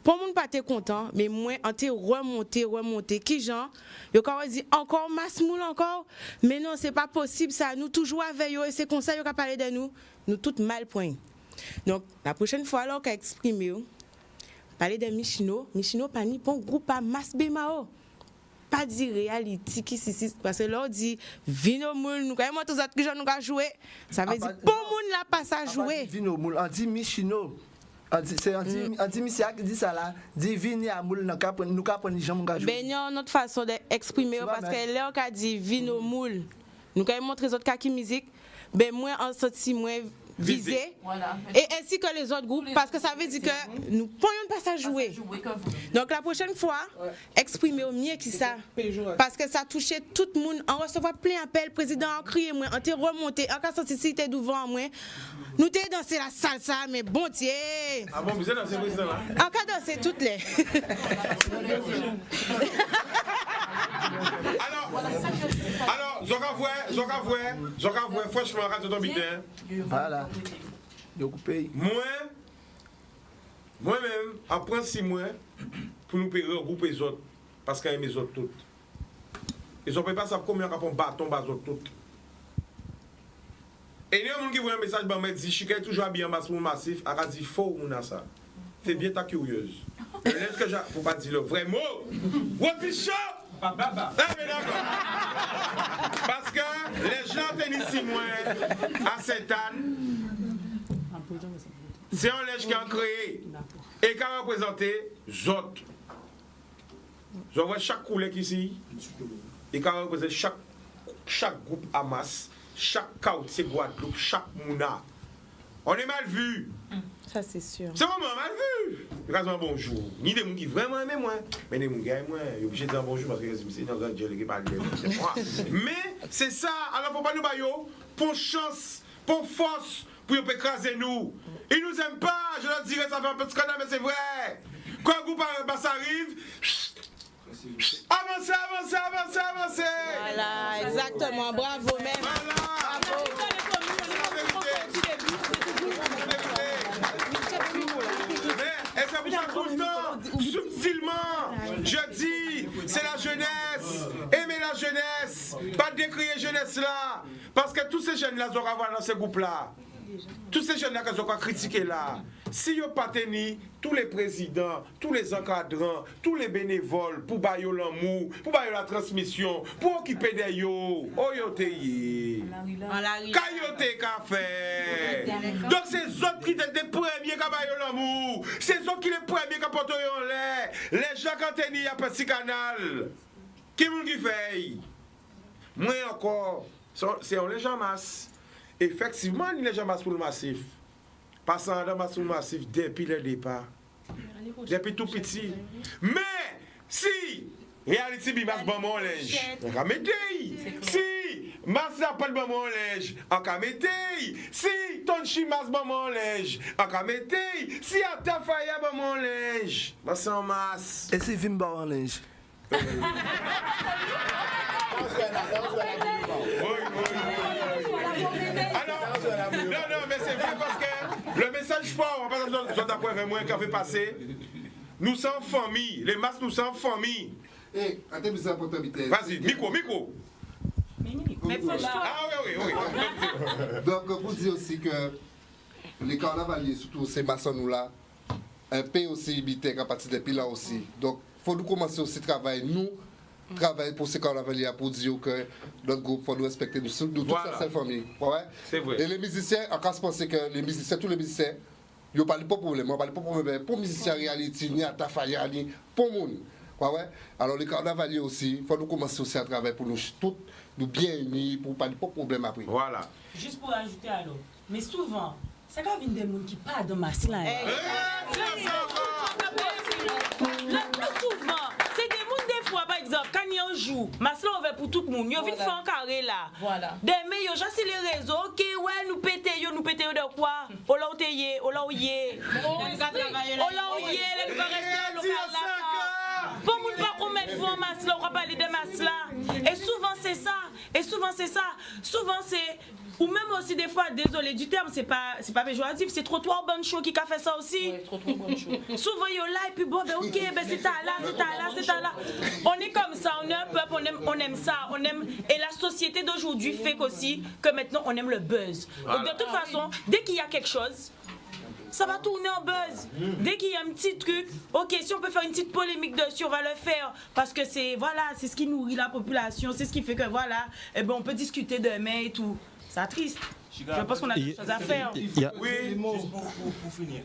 [SPEAKER 6] pour le monde pas content, mais moi, on t'est remonté. Qui genre, il a dit, encore Masmoul, encore. Mais non, c'est pas possible ça. Nous toujours avec eux et c'est comme ça qu'il a parlé de nous. Nous tout mal point. Donc, la prochaine fois, là, on a exprimé, parler de Michino pas ni bon groupe à Mas Bemao. Pas dit reality qui si parce que là on dit Vino Moul nous quand même tous autres qui nous ka jouer. Ça veut dire bon monde là pas ça jouer.
[SPEAKER 10] Vino Moul, on dit Michino. C'est anti Missia qui dit ça là, dit Vini à Moul nous ka prendre jambe ka jouer.
[SPEAKER 6] Ben non, notre façon d'exprimer parce que là on a dit Vino Moul. Nous quand même montrer les autres cas qui musique. Ben moi en sorti moi visé voilà. Et ainsi que les autres groupes parce que ça veut dire que nous ne pourrions pas ça jouer. Donc la prochaine fois, exprimez au mieux qui ça parce que ça touchait tout le monde. On recevait plein d'appels, président a crié moi, on t'est remonté, en cas sorti si t'es devant moi. Nous t'es dansé la salsa mais bon Dieu.
[SPEAKER 2] Ah bon, vous êtes dansé président là?
[SPEAKER 6] En cas danser toutes les.
[SPEAKER 2] Alors, Zokavoué, franchement, quand tu bien.
[SPEAKER 10] Voilà.
[SPEAKER 2] Moi-même, après 6 mois, pour nous payer regrouper les autres, parce qu'il y a les autres toutes. Ils ont pas savoir combien on bâton bas autres toutes. Et il y a des gens qui voient un message, me dit, je suis toujours habillé en massif, a dit faux ou ça. C'est bien ta curieuse. Est-ce que faut pas dire le vrai mot? What is shop? Ah, mais d'accord. Parce que les gens tenissent ici, moi, à Sainte-Anne, c'est un lèche qui a créé et qui a représenté Zot. Je vois chaque couleur ici, et qui a représenté chaque groupe Hamas, chaque quartier Guadeloupe, chaque Mouna. On est mal vu.
[SPEAKER 6] Ça, c'est sûr.
[SPEAKER 2] C'est vraiment mal vu. Parce un bonjour. Ni des gens qui vraiment aiment moi. Mais des gens qui aiment moi. Ils sont obligés de dire bonjour parce que c'est une grande gueule qui parle de moi. Mais c'est ça. Alors, il ne faut pas nous bailler pour chance, pour force, pour écraser nous. Ils ne nous aiment pas. Je leur dirais, ça fait un peu de scandale, mais c'est vrai. Quand un groupe arrive, Avancez, avancez, avancez, avancez.
[SPEAKER 6] Voilà, exactement. Bravo même. Bravo.
[SPEAKER 2] Mais est-ce que vous êtes tout le temps, subtilement, je dis, c'est la jeunesse. Aimez la jeunesse. Pas décrier jeunesse là. Parce que tous ces jeunes là, ils vont avoir dans ce groupe là. Tous ces jeunes là, ils vont critiquer là. Si vous pas tenu, tous les présidents, tous les encadrants, tous les bénévoles, pour bailler l'amour, pour bailler la transmission, pour occuper des yo, oyote kayote café. Donc c'est eux autres qui étaient les premiers qui baillent l'amour. C'est eux autres qui les premiers qui portent en l'air. Les gens qui ont tenu à petit canal. Qui vous qui fait? Moi encore, c'est les gens masse. Effectivement, les gens masse pour le massif. Passant dans le massif depuis le départ. Depuis tout petit. Mais si réalité bimas bon mon linge, on va mettre. Si mas n'a pas de bon mon linge, on va mettre. Si ton chimas bon mon linge, on va mettre. Si à ta faille bon mon linge, bah c'est en masse.
[SPEAKER 10] Et si vim bon linge.
[SPEAKER 2] Non, mais c'est vrai parce que le message fort, on va pas besoin d'après avec moi qui avait passé. Nous sommes famille, les masses nous sommes famille.
[SPEAKER 5] Eh, attends, ça pour t'habiter.
[SPEAKER 2] Vas-y, micro.
[SPEAKER 5] Ah oui. Donc, pour dire aussi que les carnavaliers, surtout ces maçons là, un peu aussi habité à partir depuis là aussi. Donc, il faut nous commencer aussi à travailler, travailler pour ces carnavaliers pour dire que notre groupe, faut nous respecter, nous toute cette famille. Ouais. C'est vrai. Et les musiciens, en cas de penser que les musiciens, tous les musiciens, ils ne parlent pas de problème. On parle pas de problème pour les musiciens réalité, ni à Tafaya, ni pour le monde. Ouais. Alors les carnavaliers aussi, il faut nous commencer aussi à travailler pour nous tous, nous bien unis, pour ne parler pas de problème après.
[SPEAKER 2] Voilà.
[SPEAKER 13] Juste pour ajouter alors, mais souvent, ça va venir des gens qui parlent de masse là. Le plus souvent, c'est des gens des fois, par exemple, quand il y a un jour, masse là on va pour tout le monde, ils viennent faire un carré là. Voilà. Des meilleurs gens sur les réseaux, ok, ouais, nous pétons de quoi? On l'a oublié, on l'a oublié. On l'a oublié, les gars restent local là. Pour nous pas qu'on mette vous en masse là, on va parler de masse là. Et souvent c'est ça. Souvent c'est. Ou même aussi des fois, désolé du terme, c'est pas péjoratif, c'est Trottoir Bonne Show qui a fait ça aussi. Ouais, Trottoir Bonne Show. Souvent il y a là et puis bon, ben ok, ben c'est là. On est comme ça, on est un peuple, on aime ça, on aime. Et la société d'aujourd'hui fait aussi que maintenant on aime le buzz. Donc de toute façon, dès qu'il y a quelque chose, ça va tourner en buzz. Dès qu'il y a un petit truc, ok, si on peut faire une petite polémique dessus, on va le faire. Parce que c'est ce qui nourrit la population, c'est ce qui fait que voilà, eh ben, on peut discuter demain et tout. C'est triste. Je pense qu'on a des choses à faire.
[SPEAKER 9] Oui, juste pour finir.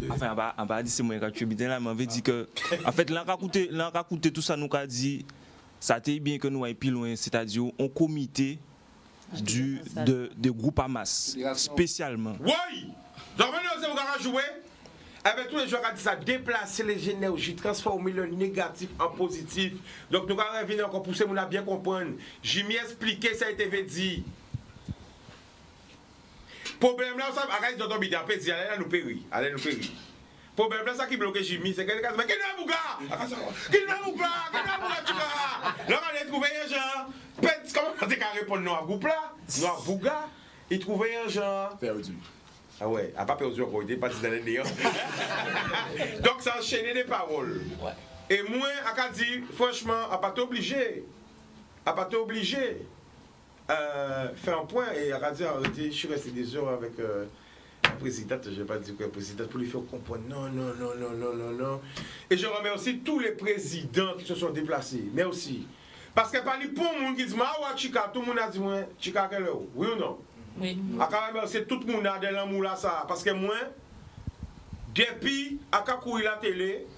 [SPEAKER 9] Enfin, on va dire c'est moi qui suis là, mais on veut dire que, en fait, là, écouter tout ça, nous a dit, ça a été bien que nous ayons plus loin, c'est-à-dire un comité de groupe à masse, spécialement.
[SPEAKER 2] Oui! Donc maintenant, vous allez jouer. Avec tous les gens qui disent ça, déplacer les énergies, transformer le négatif en positif. Donc nous allons revenir encore pour ça, nous allons bien comprendre. J'ai mis expliqué, ça a été dit. Problème là, ça va dans ton bidé, après dire, allez nous périr. Problème là, ça qui bloque Jimmy, c'est que les gars, mais qui n'a pas là, on a trouvé un genre, comment tu as répondu à groupe là, nous à Bouga, il trouvait un genre. Perdu. Ah ouais, à pas perdu encore, il est parti dans les néants. Donc ça a enchaîné des paroles. Ouais. Et moi, à dire, franchement, à pas t'obliger. Faire un point et à dire arrêter, je suis resté des heures avec la présidente, je ne vais pas dire que la présidente pour lui faire comprendre non. Et je remercie aussi tous les présidents qui se sont déplacés, mais aussi parce que par les pour monde qui dit ah Chika, tout le monde a dit moi Chika quelle heure, oui ou non? Oui. À quand même c'est tout le monde a de l'amour là ça parce que moi depuis à courir la télé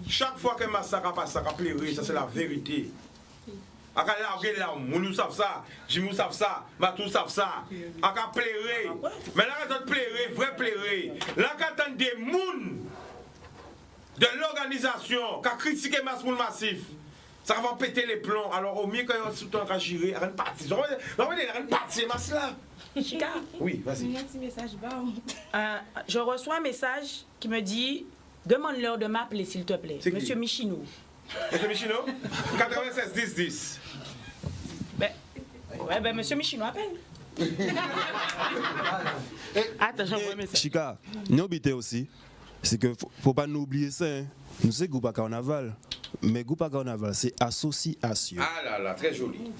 [SPEAKER 2] chaque fois que ma sac passe ça a pleuré, ça c'est la vérité. Aka larguer là, nous savent ça, Jimmy savent ça, Matou savent ça. Aka plairer. Mais là quand on plairer, vrai plairer. Là quand on des moun de l'organisation qui a critiqué Masmoul Massif, ça va péter les plombs. Alors au mieux quand on tout le temps gérer, rien parti. Rien parti masse là.
[SPEAKER 13] Chika.
[SPEAKER 2] Oui, vas-y.
[SPEAKER 6] Un petit message
[SPEAKER 13] je reçois un message qui me dit demande-leur de m'appeler s'il te plaît. Monsieur Michinou.
[SPEAKER 2] Monsieur Michino 96 10 10.
[SPEAKER 13] Ben, monsieur Michino appelle. Attends, j'envoie un message.
[SPEAKER 16] Chica, nous habitons aussi, c'est que faut pas nous oublier ça. Hein. Nous c'est groupe à carnaval, mais groupe à carnaval c'est association.
[SPEAKER 2] Ah là là, très joli.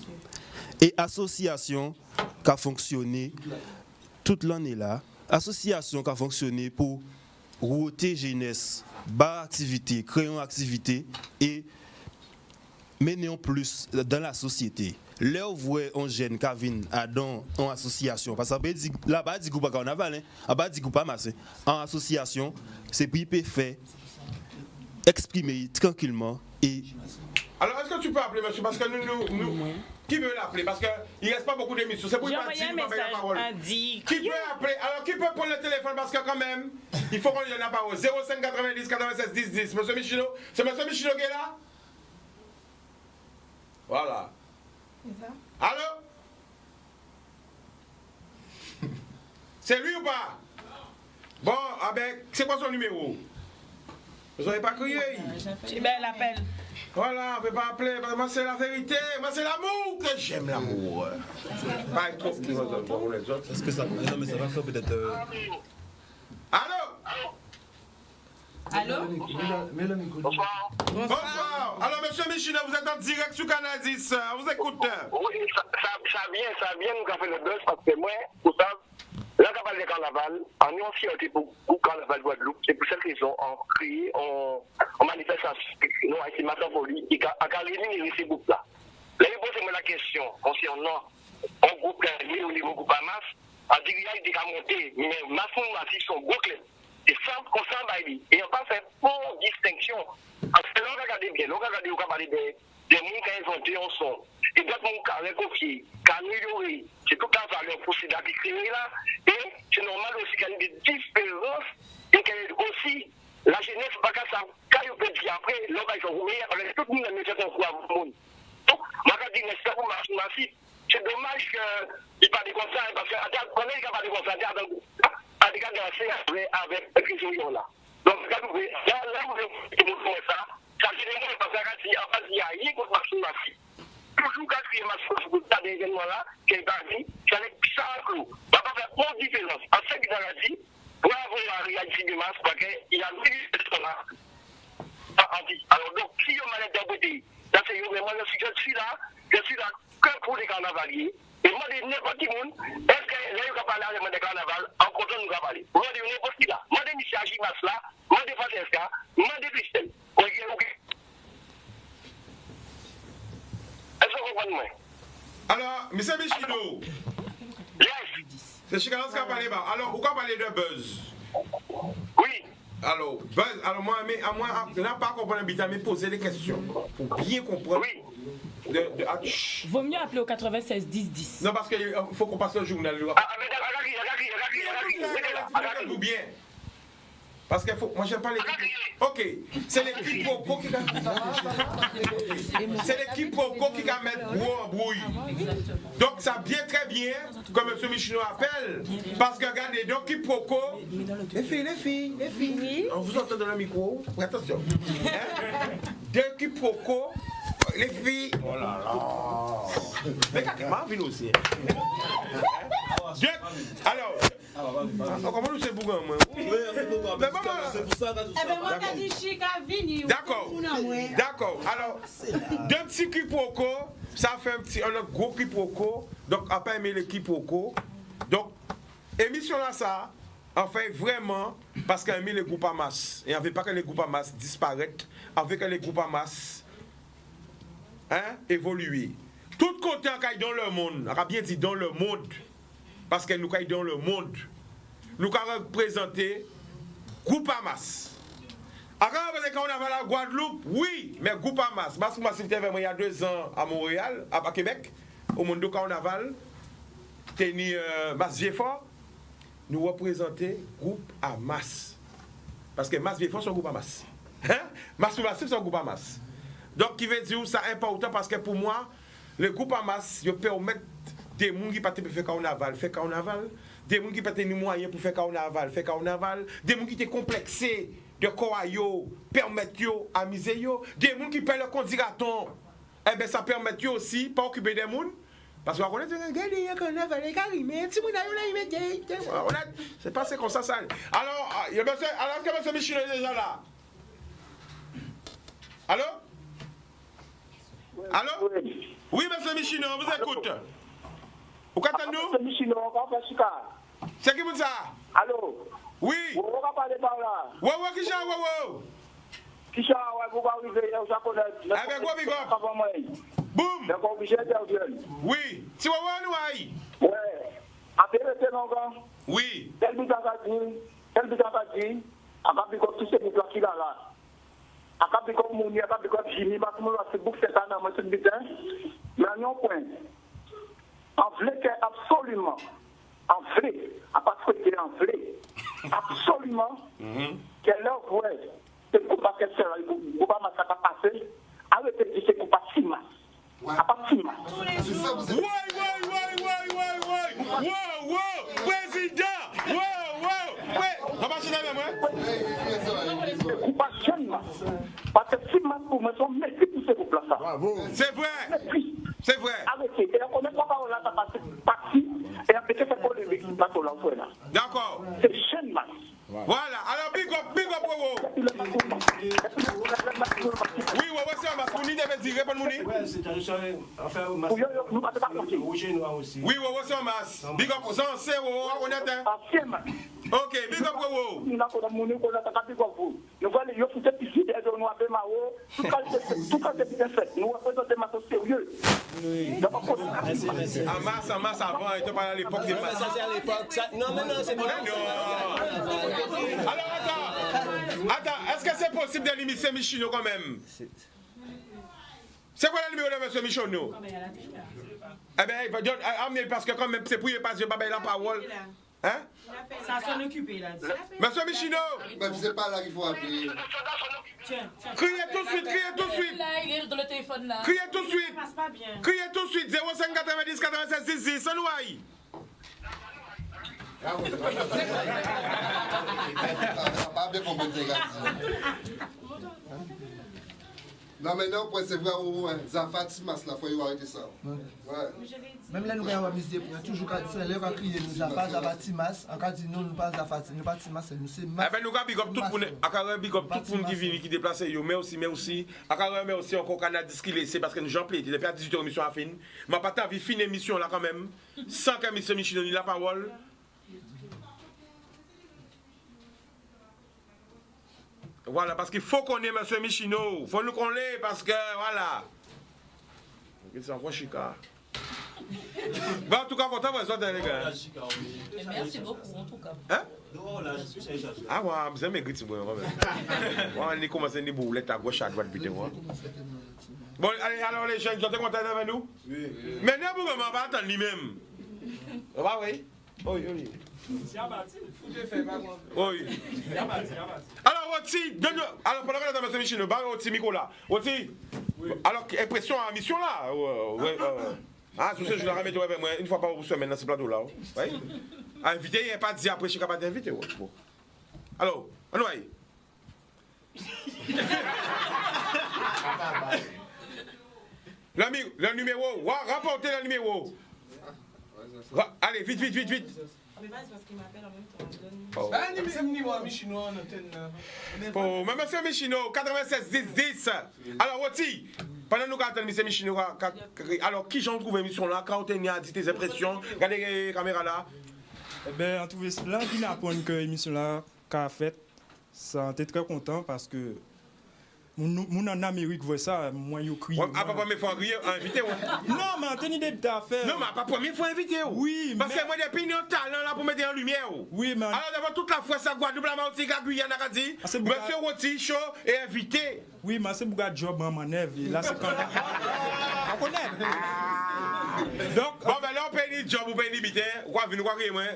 [SPEAKER 16] Et association qui a fonctionné toute l'année là, association qui a fonctionné pour router jeunesse, bas activité, créer une activité et mener en plus dans la société. Là où vous voyez un jeune qui vient dans une association, parce que là-bas, il dit groupe à carnaval, là-bas, il dit groupe à masse. En association, c'est pour y faire exprimer tranquillement et.
[SPEAKER 2] Alors, est-ce que tu peux appeler, monsieur, parce que nous qui veut l'appeler? Parce qu'il ne reste pas beaucoup d'émissions. C'est pour y partir, nous la parole. Qui peut appeler? Alors, qui peut prendre le téléphone? Parce que quand même, il faut qu'on lui donne la parole. 05 90 96 10 10. Monsieur Michino, c'est monsieur Michino qui est là? Voilà. Allô? C'est lui ou pas? Bon, c'est quoi son numéro? Vous n'avez pas crié?
[SPEAKER 13] Ben, l'appel.
[SPEAKER 2] Voilà, on ne peut pas appeler, parce que moi c'est la vérité, moi c'est l'amour que j'aime l'amour. Pas être trop pour les autres.
[SPEAKER 16] Est-ce que ça. Non, mais ça va faire peut-être.
[SPEAKER 2] Allô?
[SPEAKER 6] Allô?
[SPEAKER 2] Bonsoir. Bonsoir. Alors, monsieur Michino, vous êtes en direct sur Canal 10. On vous écoute.
[SPEAKER 21] Oui, ça vient nous faire le buzz parce que moi, pourtant, là, quand on parle de carnaval, on est aussi fierté pour le carnaval de Guadeloupe. C'est pour cette raison, on crie, on manifeste nous, avec ces matins folie, et à réunir ces groupes-là. Là, je pose la question concernant un groupe qui est au niveau groupe à masse, en dit qu'il y a des cas montés, mais masse massif sont gros clés. Et ça, on s'en va et on pas fait bonne distinction. Parce que là, on regarde bien, on regarde, on parle des gens qui ont inventé un son. Et d'autres gens qui ont recopié, qui ont amélioré. C'est toute la valeur pour ces dates qui créent là. Et c'est normal aussi qu'il y ait des différences et qu'il y ait aussi la jeunesse, pas qu'à ça, quand ils peuvent dire après, là, ils sont roulés, tout le monde a mis ça en cours à tout le monde. Donc, je vais dire, c'est pour marcher massif. C'est dommage qu'il parle comme ça, parce que quand il parle comme ça, à danser avec les gens là. Donc, là, vous voyez ça, ça fait des mots parce qu'il y a rien contre Maxime Massi. Toujours quand il y a Maxime pour ça des événements là, qui est parti, c'est avec ça un clou. On va pas faire aucune différence. En ce qu'il a dit, pour avoir la réalité de masse, parce qu'il y a mille personnes là. Alors, donc, si on m'a interprété, là, c'est vraiment je suis là que pour les carnavaliers. Et moi, je dis n'importe qui, est-ce que là, il va parler avec des carnaval, en comptant nous parler. Moi, je dis n'importe qui là. Moi, je dis Michel Agimas là, moi, je dis Francesca, moi, je dis Christelle. Ok. Est-ce que vous comprenez?
[SPEAKER 2] Alors, M. Michino.
[SPEAKER 21] Yes.
[SPEAKER 2] C'est Chicanos qui a parlé. Alors, pourquoi parler de buzz?
[SPEAKER 21] Oui.
[SPEAKER 2] Alors, buzz, alors moi, je n'ai pas compris, mais poser des questions pour bien comprendre. Oui.
[SPEAKER 13] Vaut mieux appeler au 96 10 10.
[SPEAKER 2] Non, parce qu'il faut qu'on passe le journal. Regardez-vous bien. Parce que moi, j'aime pas l'équipe. Ok, c'est l'équipe Proco qui va. C'est l'équipe Proco qui va mettre gros en brouille. Donc, ça vient très bien, comme M. Michino appelle. Parce que regardez, donc, l'équipe Proco. Les filles. Oui. On vous entend dans le micro. Attention. L'équipe Proco. Les filles. Oh là là. Mais quand même, aussi. Alors. Comment nous c'est Bougan, moi? C'est pour ça.
[SPEAKER 14] Eh bien, moi, je dis Chica Vini.
[SPEAKER 2] D'accord. Alors, deux petits quiproquos, ça fait un gros quiproquo. Donc, on n'a pas aimé les quiproquos. Donc, émission là, ça, on fait vraiment parce qu'on a mis les groupes à masse. Et on ne veut pas que les groupes à masse disparaissent. On veut que les groupes à masse évoluer. Tout côté on caille dans le monde, on a bien dit dans le monde, parce que nous caille dans le monde, nous avons représenté groupe à masse. Quand on a la Guadeloupe, oui, mais groupe à masse. Parce que moi, c'était il y a 2 ans à Montréal, à Québec, au monde de carnaval, tenu Masse Vieux-Fort, nous représentons groupe à masse. Parce que Masse Vieux-Fort, c'est un groupe à masse. Masse Massif, c'est un groupe à masse. Donc, qui veut dire que c'est important parce que pour moi, le groupe à masse, il permet des gens qui ne peuvent pas faire carnaval, des gens qui ne peuvent pas faire moyens pour faire carnaval, des gens qui sont complexés de quoi yo, permettre yo, amuser yo, des gens qui paient le compte diraton, eh bien ça permet yo aussi pas occuper des gens. Parce qu'on connaît, regardez, il y a qu'on a fait les carimés, si vous avez c'est passé comme ça. Alors, il y a monsieur, alors est-ce que monsieur Michino est déjà là? Allô? Allô? Oui, monsieur Michino, on vous écoute. Vous entendez nous? Monsieur Michino, on va faire c'est qui vous ça? Allô? Oui. On va parler par là. Ouais, qui ça, ouais. Qui ça, ouais, vous allez arriver, vous allez connaître. Avec quoi, big up? Boum! D'accord, obligé d'intervenir. Oui. Si vous voulez, nous aïe. Ouais. Après, c'est non, oui. Tel but à dire, à part que tout ce qui est là. À part que Mouni, à part que Jimmy, à part que Facebook, c'est un homme, c'est un butin. Mais à un point, en vrai, absolument, en vrai, à part que c'est en vrai, absolument, qu'elle est vraie, c'est pour pas qu'elle se pour pas massacrer passer, arrêtez de dire que c'est pas si mal. À partir de ouais, président, parce que si ma pour me sont métiers pour ce couple là. C'est vrai. Arrêtez. Et on ne peut pas là parti et après c'est pour les qui passent là. D'accord. C'est chaîne man. Voilà. Alors big up oui, c'est un masque. Mouni devait dire, répond Mouni. Oui, c'est un masque. Big up, c'est on est. Ok, big up, Amas avant, il était pas à l'époque des masques. Ça, c'est à l'époque. Non, c'est bon. Alors, attends, est-ce que c'est possible de limiter Michino quand même? C'est quoi le numéro de M. Michino? Eh bien, il va dire, amenez parce que quand même, c'est pour y passer, pas la parole. Hein?
[SPEAKER 13] Ça s'en occuper là.
[SPEAKER 2] Monsieur Michino!
[SPEAKER 5] Mais c'est pas là qu'il faut appeler.
[SPEAKER 2] Criez tout de suite.
[SPEAKER 15] Il est dans le téléphone là.
[SPEAKER 2] Criez tout de suite.
[SPEAKER 15] Ça passe pas bien.
[SPEAKER 2] Criez tout de suite. 05 90 96 66. Ça nous aille.
[SPEAKER 5] Pas bien compris. Non, mais non, c'est vrai, Zafatimas, la fois, il va arrêter ça.
[SPEAKER 10] Même là, nous avons misé, toujours quand c'est là, crier nous Zafatimas, en cas dit non, nous pas Zafatimas, nous c'est Mas.
[SPEAKER 2] Eh bien, nous avons big up tout le monde qui vient, qui déplace, mais aussi, encore Canadis qui laisse, parce que nous j'en plais, depuis à 18h, l'émission à fin. Mais pas tant, fin émission là quand même, sans que M. Michino ait la parole. Voilà, parce qu'il faut qu'on ait M. Michino. Il faut nous qu'on l'ait, parce que, voilà. C'est un chica. Bon, en tout cas, content, vous êtes les gars.
[SPEAKER 15] Merci beaucoup, en tout cas.
[SPEAKER 2] Hein? Ah, ouais, vous avez maigri, moi, quand même. On a commencé à dire boulettes à gauche, à droite, vidéo. Bon, allez, alors les jeunes, vous êtes contents avec nous? Oui. Mais ne vous remettez pas attendre lui-même. Va, oui. Oui. Oui. Alors, Oti, alors pendant que nous avons Michino, Oti Nicolas. Oti, alors, impression à mission là. Ah, je la ramène avec moi une fois par semaine dans ce plateau là. Oui. Invité, il n'y a pas dit après, je suis capable d'inviter. Alors, on va y. Le numéro, rapportez le numéro. Allez, vite.
[SPEAKER 6] Mais vas-y, parce qu'il m'appelle en même temps.
[SPEAKER 2] Oh, mais monsieur Michino, 96 10. Alors, Oti, pendant nous attendons monsieur Michino, alors qui j'en trouve l'émission là, quand on a dit tes impressions, regardez les caméras là.
[SPEAKER 11] Eh bien, on trouve là, il apprend que l'émission là qu'a fait, ça, on était très content parce que mon en Amérique voit ça, moi je crie.
[SPEAKER 2] Ah, pas première fois invité.
[SPEAKER 11] Non, mais on a une idée d'affaires.
[SPEAKER 2] Non, mais pas première fois invité. Oui, parce que moi j'ai pris un talent là pour mettre en lumière. Oui, mais. Alors d'abord toute la fois ça Guadeloupe, la Martinique, la Guyane, la Acadie. Monsieur Roti Chaud est invité.
[SPEAKER 11] Oui, mais c'est beaucoup de job en manœuvre. Là c'est quand. On connaît. Donc,
[SPEAKER 2] bon, ben là on paye les jobs, on paye les bidets. On va venir,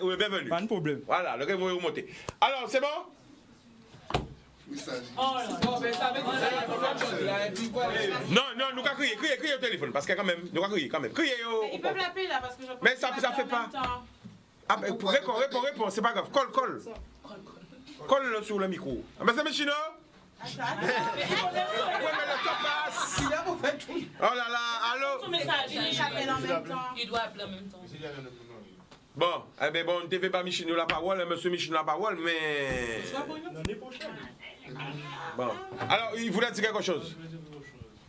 [SPEAKER 2] on est bienvenu.
[SPEAKER 11] Pas de problème.
[SPEAKER 2] Voilà, le gars va remonter. Alors, c'est bon? Non, nous allons crier au téléphone parce que quand même, nous allons crier quand même.
[SPEAKER 6] Ils peuvent l'appeler là parce que je
[SPEAKER 2] mais ça fait pas. Ah, ben, réponds, c'est pas grave. Call. Colle-le sur le micro. Mais c'est Chino? Oh là là, allô?
[SPEAKER 15] Il doit appeler en même temps.
[SPEAKER 2] Bon, eh bien, bon, on ne te fait pas Michino la parole, monsieur Michino la parole, mais... Bon, alors, il voulait dire quelque chose.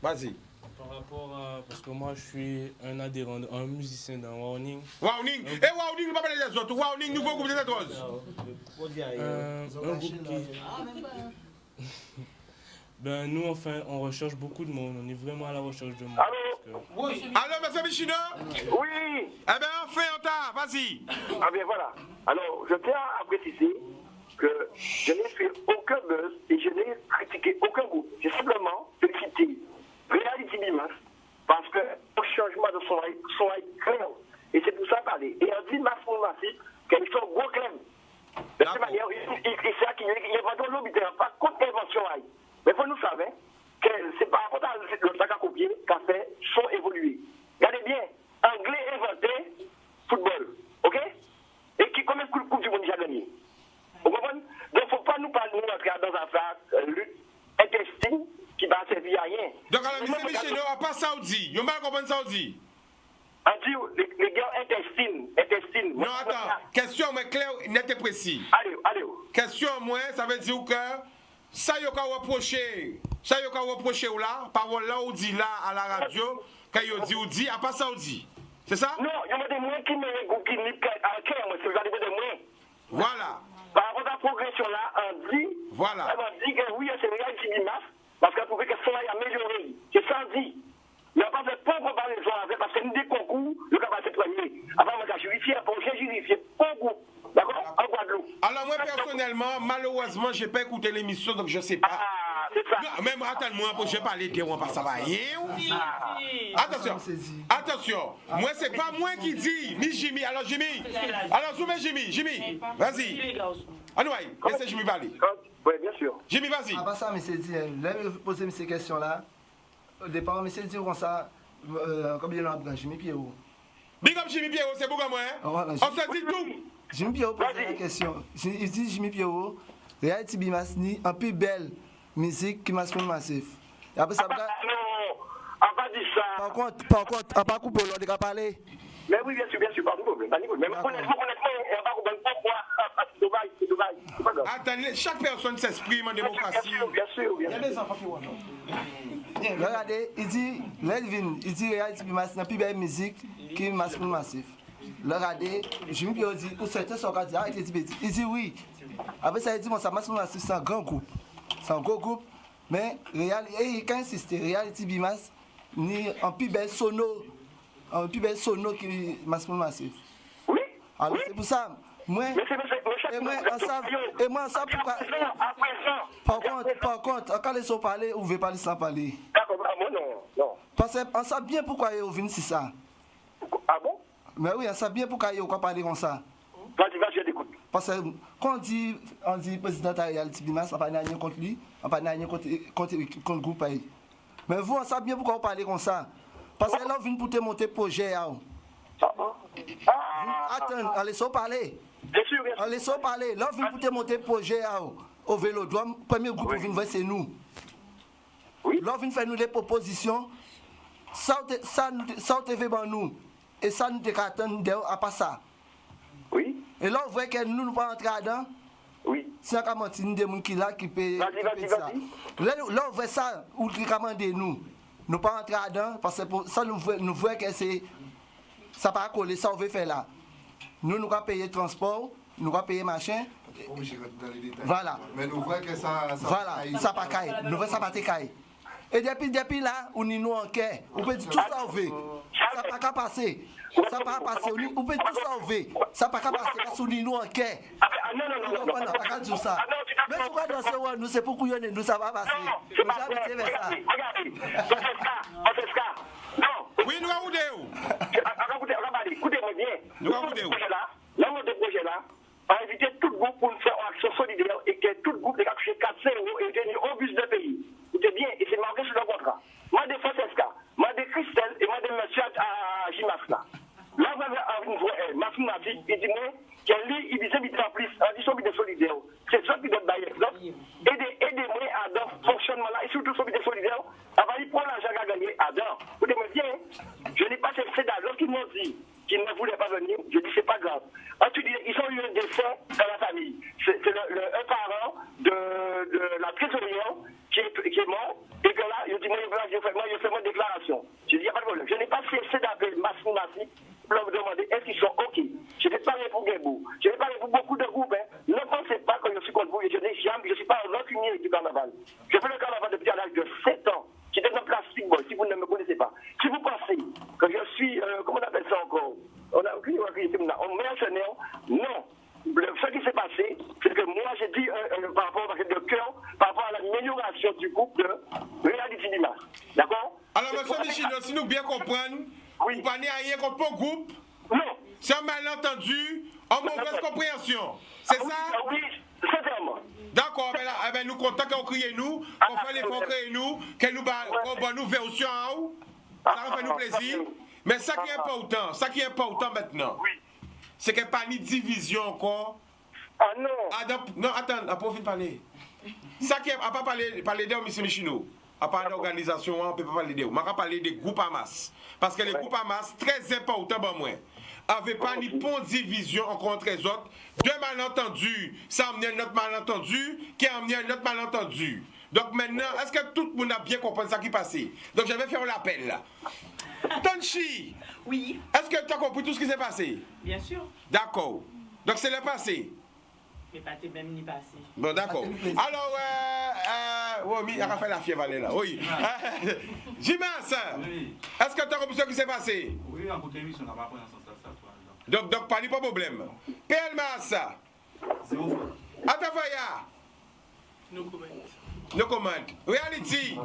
[SPEAKER 2] Vas-y.
[SPEAKER 1] Par rapport à... Parce que moi, je suis un adhérent, un musicien dans Warning.
[SPEAKER 2] Warning? Eh, Warning, nous pas parler des autres. Warning, nouveau groupe des Roses.
[SPEAKER 1] Un groupe qui... Ben, nous, enfin, on recherche beaucoup de monde. On est vraiment à la recherche de monde.
[SPEAKER 21] Oui.
[SPEAKER 2] Allô, monsieur Michino?
[SPEAKER 21] Oui.
[SPEAKER 2] Eh bien, enfin, on t'a, vas-y.
[SPEAKER 21] Ah bien voilà. Alors, je tiens à préciser que je n'ai fait aucun buzz et je n'ai critiqué aucun groupe. J'ai simplement félicité Reality Bimas parce que le changement de son est clair. Et c'est pour ça parler. Et on dit massif qu'elles sont gros clairs. De cette manière, il y a pas de lobby, pas contre invention. Mais il faut nous savoir que c'est par rapport à le sac à copier qu'a fait son évoluer. Regardez bien, anglais inventé football, ok? Et qui combien de coupe du monde déjà gagné? Vous comprenez? Donc il ne faut pas nous parler dans un phase lutte intestine qui va servir à rien.
[SPEAKER 2] Donc alors, monsieur Michel, on pas Saoudi. Vous mal comprendre Saoudi?
[SPEAKER 21] On dit les gars intestine.
[SPEAKER 2] Non, attends. Question moi claire, net et précis.
[SPEAKER 21] Allez.
[SPEAKER 2] Question moi, ça veut dire que ça y a reproché ou là, parole là ou dit là à la radio, quand il dit ou dit, à pas Saoudi. C'est ça?
[SPEAKER 21] Non, il y a des moyens qui me c'est des moyens.
[SPEAKER 2] Voilà.
[SPEAKER 21] Par rapport à la progression là, on dit,
[SPEAKER 2] voilà.
[SPEAKER 21] On dit que oui, c'est réel qui dit parce qu'elle pouvait que cela est amélioré. C'est ça dit. Il n'y a pas de bon comparaison avec, parce que nous des concours, le capacité premier. Avant, on a jurifié, j'ai jurifié concours. D'accord? En Guadeloupe.
[SPEAKER 2] Alors, moi, personnellement, malheureusement, je n'ai pas écouté l'émission, donc je ne sais pas.
[SPEAKER 21] Ah, c'est ça.
[SPEAKER 2] Non, même, attends-moi, je vais parler de moi, ça va. Attention. Moi, c'est pas moi qui dis, ni Jimmy. Alors, Jimmy. Alors, zoomez Jimmy. Vas-y. Anouaï, laissez Jimmy parler.
[SPEAKER 21] Oui, bien sûr.
[SPEAKER 2] Jimmy, vas-y.
[SPEAKER 10] À part ça, M. Di, là, je vais poser ces questions-là. Au départ, M. Di, comme ça, combien de temps Jimmy Pierrot?
[SPEAKER 2] Big up Jimmy Pierrot, c'est beaucoup moi. On se dit tout.
[SPEAKER 10] Jimmy Pierrot pose la question. Il dit Jimmy Pierrot, Reality Bimas ni un peu belle musique qui m'a massif. Et après ça,
[SPEAKER 21] non, on va dire ça.
[SPEAKER 10] Par contre, on va pas couper l'ordre de parler.
[SPEAKER 21] Mais oui, bien sûr, pas de problème. Mais honnêtement, on va couper pourquoi c'est dommage.
[SPEAKER 2] Attendez, chaque personne s'exprime en démocratie.
[SPEAKER 21] Bien sûr.
[SPEAKER 2] Il y a des enfants qui vont.
[SPEAKER 10] Regardez, il dit, il dit Reality Bimas n'a plus belle musique qui m'a massif. Regardez, Jimmy Pierrot dit, ou certains sont dit, arrêtez de dire, il dit oui. Après ça, il dit, bon, ça massif massif, c'est un grand groupe. C'est un gros groupe, mais il insiste, Reality Bimas ni un plus bel sono qui massif massif.
[SPEAKER 21] Oui.
[SPEAKER 10] Alors c'est pour ça, moi, et moi, ça pourquoi. Par contre, quand les gens parlent, on veut parler sans parler.
[SPEAKER 21] D'accord, moi non.
[SPEAKER 10] Parce qu'on sait bien pourquoi ils viennent si ça.
[SPEAKER 21] Ah bon?
[SPEAKER 10] Mais oui, on sait bien pourquoi ils parler comme ça.
[SPEAKER 21] Vas-y, je t'écoute.
[SPEAKER 10] Parce que quand on dit président de Reality Bimas, on ne parle pas contre lui, on ne parle pas contre le groupe. Mais vous, on sait bien pourquoi on parle comme ça. Parce que là, on vient pour te monter projet. Attends, on laisse parler.
[SPEAKER 21] Bien sûr.
[SPEAKER 10] On laisse parler. Là, on vient pour te monter projet au Vélodrome. Le premier groupe qui vient voir, c'est nous. Là, on vient faire nous des propositions. Ça, on te fait nous. Et ça, nous te attendons à pas ça.
[SPEAKER 21] Oui.
[SPEAKER 10] Et là, on voit que nous ne pas entrer dedans.
[SPEAKER 21] Oui.
[SPEAKER 10] Si on a commencé des gens qui là qui paient ça. Là, on voit ça, ou qui commandent nous. Nous pas entrer dedans, parce que ça, nous voyons que c'est. Ça pas coller, ça, on veut faire là. Nous allons payer transport, nous allons payer machin. Voilà.
[SPEAKER 5] Mais nous voyons que ça.
[SPEAKER 10] Voilà, ça pas caille. Nous voyons ça pas caille. Et depuis là, on est nous en quai. On peut dire tout ça, on veut. Ça pas qu'à passer. Ça pas passer. On peut tout ça, on veut. Ça pas qu'à passer parce qu'on est nous en quai.
[SPEAKER 21] Non.
[SPEAKER 10] Pas qu'à dire ça. Mais pourquoi dans ce monde, nous, c'est pour couillonner, nous, ça va passer.
[SPEAKER 21] C'est pas vrai. Regardez, on fait ça. Non.
[SPEAKER 2] Oui, nous avons
[SPEAKER 21] écoutez-moi bien. Nous avons des projets là. On va inviter tout le groupe pour faire une action solidaire et que tout le groupe ait touché 400 € et tenir au bus de pays. Écoutez bien, et c'est marqué sur le contrat. Moi, de Francesca, moi, de Christelle et moi, de monsieur à Gimas là. Là, vous avez une voix, Massimo Mati, il dit, moi, il dit en plus, en disant qu'il est solidaire. C'est ça qui donne l'exemple. Aidez-moi à dans ce fonctionnement-là, et surtout celui de solidaire, avant de prendre l'argent à gagner à dans. Vous dites, bien, je n'ai pas cherché d'argent qu'ils m'ont dit qu'ils ne voulaient pas venir. Je dis, c'est pas grave. Ensuite, ils ont eu un décès dans la famille. C'est un parent de la trésorière qui est mort, et que là, il dit, moi, je fais ma déclaration. Je dis, il n'y a pas de problème. Je n'ai pas cessé d'appeler Massi pour leur demander est-ce qu'ils sont OK. Je n'ai pas parlé pour Guébou. Je n'ai pas parlé pour beaucoup de groupes. Ne pensez pas que je suis contre vous. Je n'ai jamais, je ne suis pas un rancunier du carnaval. Je fais le carnaval depuis l'âge de 7 ans. J'étais dans Plastic Boy, si vous ne me connaissez pas. Si vous pensez que je suis, comment on appelle ça encore? On a aucune mercenaire. Non. Ce qui s'est passé, c'est que moi j'ai dit par rapport de cœur, par rapport à l'amélioration du groupe de Réalité Dimas. D'accord?
[SPEAKER 2] Alors, M. Michino, si nous bien comprenons, vous ne parlez rien contre mon groupe?
[SPEAKER 21] Non.
[SPEAKER 2] C'est un malentendu, en mauvaise compréhension. C'est ça?
[SPEAKER 21] Oui, sincèrement.
[SPEAKER 2] D'accord, mais nous comptons qu'on crie nous, qu'on fait l'effort créer nous, qu'on nous version en haut. Ça va faire nous plaisir. Mais ça qui est important maintenant, c'est qu'il n'y a pas ni division encore.
[SPEAKER 21] Ah non.
[SPEAKER 2] Non, attends, on profite de parler. Ça qui est, à pas parler de M. Michino, à part l'organisation, on ne peut pas parler de vous. On va parler des groupes à masse. Parce que les groupes à masse, très importants pour moi, n'avaient pas ni bon division entre les autres. Deux malentendus, ça a amené un autre malentendu, qui a amené un autre malentendu. Donc maintenant, est-ce que tout le monde a bien compris ça qui passait? Donc je vais faire l'appel là. Tonchi!
[SPEAKER 13] Oui.
[SPEAKER 2] Est-ce que tu as compris tout ce qui s'est passé?
[SPEAKER 13] Bien sûr.
[SPEAKER 2] D'accord. Donc c'est le passé.
[SPEAKER 13] Mais pas tes même ni passé.
[SPEAKER 2] Bon, d'accord. Alors, oui, il a fait la fièvre là. Oui. Jimas, est-ce que tu as compris ce qui s'est passé?
[SPEAKER 8] Oui, en côté, on n'a pas appris dans ce sens.
[SPEAKER 2] Donc, pas de problème. PL Massa.
[SPEAKER 8] Zéro fois.
[SPEAKER 2] Atafaya. No comment. Reality.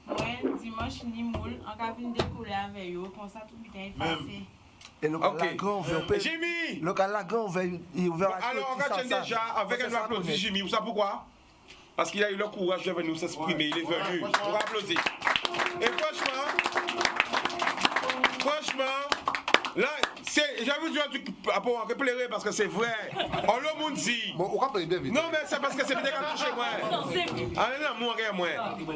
[SPEAKER 14] Ouais, dimanche, ni moule, on va venir décoller avec eux, comme ça tout est passé.
[SPEAKER 10] Et le Lagan,
[SPEAKER 2] Jimmy.
[SPEAKER 10] Le Lagan, il est ouvert à
[SPEAKER 2] alors, on va déjà avec un applaudissement Jimmy. Vous savez pourquoi? Parce qu'il a eu le courage de venir s'exprimer. Il est venu. On va applaudir. Et franchement, là, j'avais dit un truc pour pleurer parce que c'est vrai. On le monde dit.
[SPEAKER 5] Bon, on va pas aider vite.
[SPEAKER 2] Non, mais c'est parce que c'est peut-être qu'à toucher moi. Ah non, moi.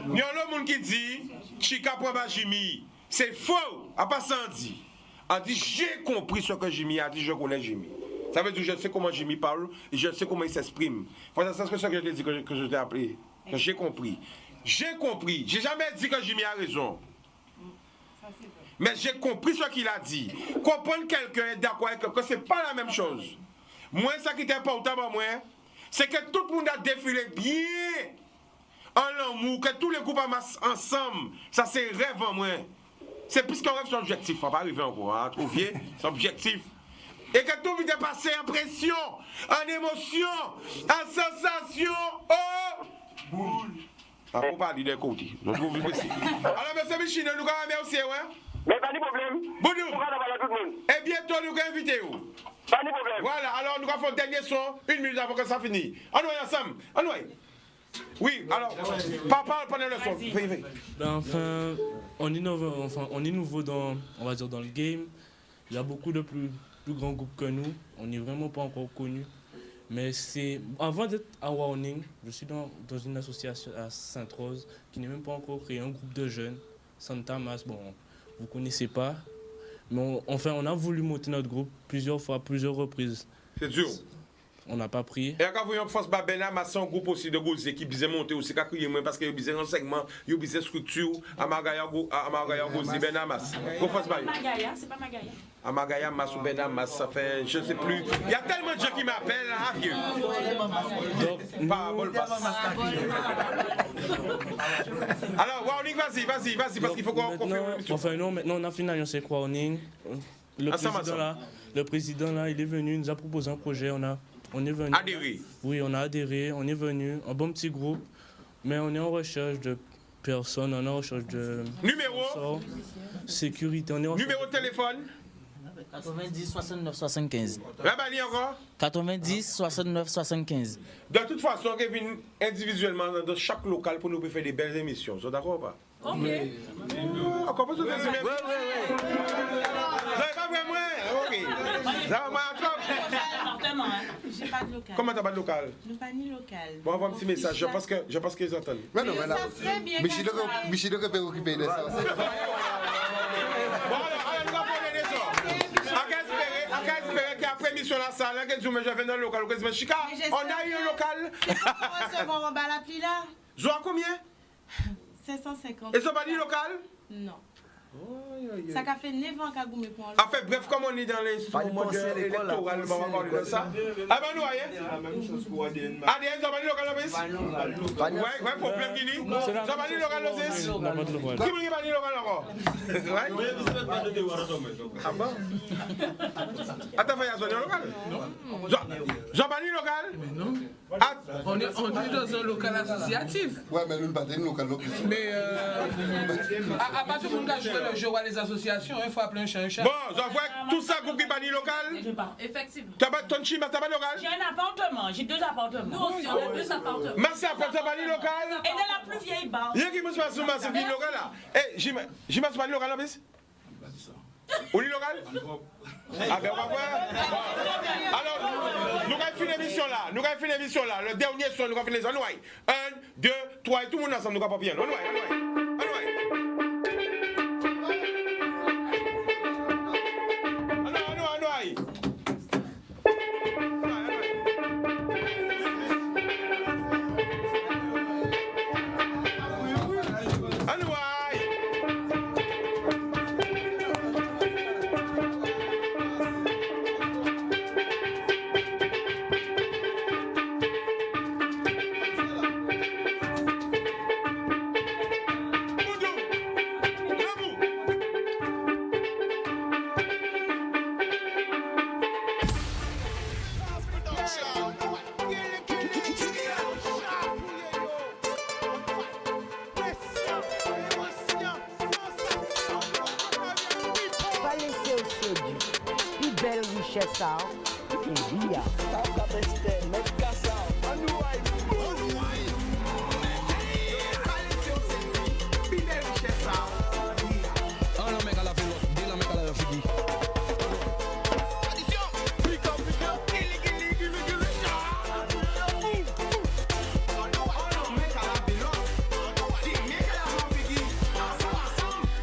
[SPEAKER 2] Il y a un monde qui dit Chica pour Jimmy. C'est faux. À pas ça, on dit. On dit j'ai compris ce que Jimmy a dit, je connais Jimmy. Ça veut dire je sais comment Jimmy parle et je sais comment il s'exprime. C'est ce que je t'ai dit que je t'ai appelé. Que j'ai compris. J'ai compris. J'ai jamais dit que Jimmy a raison. Mais j'ai compris ce qu'il a dit. Comprendre quelqu'un est d'accord avec quelqu'un, c'est pas la même chose. Moi, ça qui est important pour moi, c'est que tout le monde a défilé bien en l'amour, que tous les groupes amassent ensemble. Ça, c'est rêve en moi. C'est plus qu'un rêve, c'est un objectif. On va pas arriver encore, hein, trop vieux, c'est un objectif. Et que tout le monde est passé en pression, en émotion, en sensation. Oh! Boule. Ah, pour parler d'un côté. Alors, M. Michino, nous allons remercier, ouais?
[SPEAKER 21] Mais pas de problème.
[SPEAKER 2] Bonjour. Et bientôt, nous allons inviter vous.
[SPEAKER 21] Pas de problème.
[SPEAKER 2] Voilà, alors nous allons faire un dernier son, 1 minute avant que ça finisse. On va ensemble. On va. Oui, alors, parle pendant le son.
[SPEAKER 1] Enfin, on est nouveau dans, on va dire, dans le game. Il y a beaucoup de plus grands groupes que nous. On n'est vraiment pas encore connus. Mais c'est, avant d'être à Warning, je suis dans une association à Sainte-Rose qui n'est même pas encore créé, un groupe de jeunes, Santa Mas, bon, vous ne connaissez pas. Mais on a voulu monter notre groupe plusieurs fois, plusieurs reprises.
[SPEAKER 2] C'est dur.
[SPEAKER 1] On n'a pas pris.
[SPEAKER 2] Et quand vous avez force Babena, c'est un groupe aussi de grosses équipes qui monter aussi, parce que vous avez renseignement, vous avez structure, à Magaya Gozi, Benamas.
[SPEAKER 13] Magaya, c'est pas Magaya.
[SPEAKER 2] À Magaya, Mas ou Benamas, ça fait, je ne sais plus. Il y a tellement de gens qui m'appellent, là, vieux. Donc, parabole basse. Alors, Warning, vas-y, parce qu'il faut qu'on confirme.
[SPEAKER 1] Enfin, non, maintenant, on a fini d'annoncer quoi, Warning. Le président, là, il est venu, il nous a proposé un projet, on est venu.
[SPEAKER 2] Adhéré.
[SPEAKER 1] Oui, on a adhéré, on est venu, un bon petit groupe, mais on est en recherche de personnes, on est en recherche de...
[SPEAKER 2] Numéro
[SPEAKER 1] sécurité, on est en
[SPEAKER 2] numéro de téléphone
[SPEAKER 12] 90 69 75.
[SPEAKER 2] La balie encore
[SPEAKER 12] 90 69 75.
[SPEAKER 2] De toute façon, on vient individuellement dans chaque local pour nous faire des belles émissions. Vous êtes d'accord ou pas?
[SPEAKER 12] Ok.
[SPEAKER 2] Encore pas tout de suite. pas vraiment. Ok. Ça va, moi,
[SPEAKER 6] Appartement, hein. J'ai pas de local.
[SPEAKER 2] Comment t'as pas de local?
[SPEAKER 6] Nous pas ni local.
[SPEAKER 2] Bon, envoie un petit message. Je pense qu'ils entendent.
[SPEAKER 5] Mais non, mais là.
[SPEAKER 6] Ça serait bien
[SPEAKER 5] Michel devrait préoccuper de ça.
[SPEAKER 2] Bon, alors, nous allons parler de ça. À qu'à espérer qu'après mission la salle, que je vais dans le local, que je me Chica, on a eu un local.
[SPEAKER 6] C'est pour recevoir en bas l'appli là.
[SPEAKER 2] Je vois combien?
[SPEAKER 6] 550.
[SPEAKER 2] Et ça va dire local?
[SPEAKER 6] Non. Ça a fait 9 ans qu'à Goumé pour
[SPEAKER 2] En fait, bref, comme on est dans l'instrument électoral, on va parler de ça. Ah ben nous, voyez? ADN, ça va dire local, ouais, problème qui dit? Ça va dire local, qui va dire local encore? Ah bon? Attends, il y a un local? Jean-Bani local?
[SPEAKER 4] Non. On est dans un local associatif.
[SPEAKER 5] Ouais, mais nous ne battons local.
[SPEAKER 4] Mais à partir du moment où je vois les associations, il faut appeler un chat un chat.
[SPEAKER 2] Bon, j'en vois tout ça, groupe qui bani local?
[SPEAKER 15] Effectivement.
[SPEAKER 2] Tu as pas ton chima, tu as pas local?
[SPEAKER 15] J'ai un appartement, j'ai 2 appartements. Nous aussi, on a 2 appartements.
[SPEAKER 2] Merci à toi, tu as bani local?
[SPEAKER 15] Et dans la plus vieille barre.
[SPEAKER 2] Il y a qui me se passe sur ma vie local là? Eh, j'y mets bani local là, bis? On est local? Ah ben on va voir. Alors, nous allons finir l'émission là. Le dernier son, nous allons finir l'émission. 1, 2, 3, et tout le monde ensemble, nous allons pas bien. On va.
[SPEAKER 7] Pas laisser au séduit. Plus belle richesse, ça, et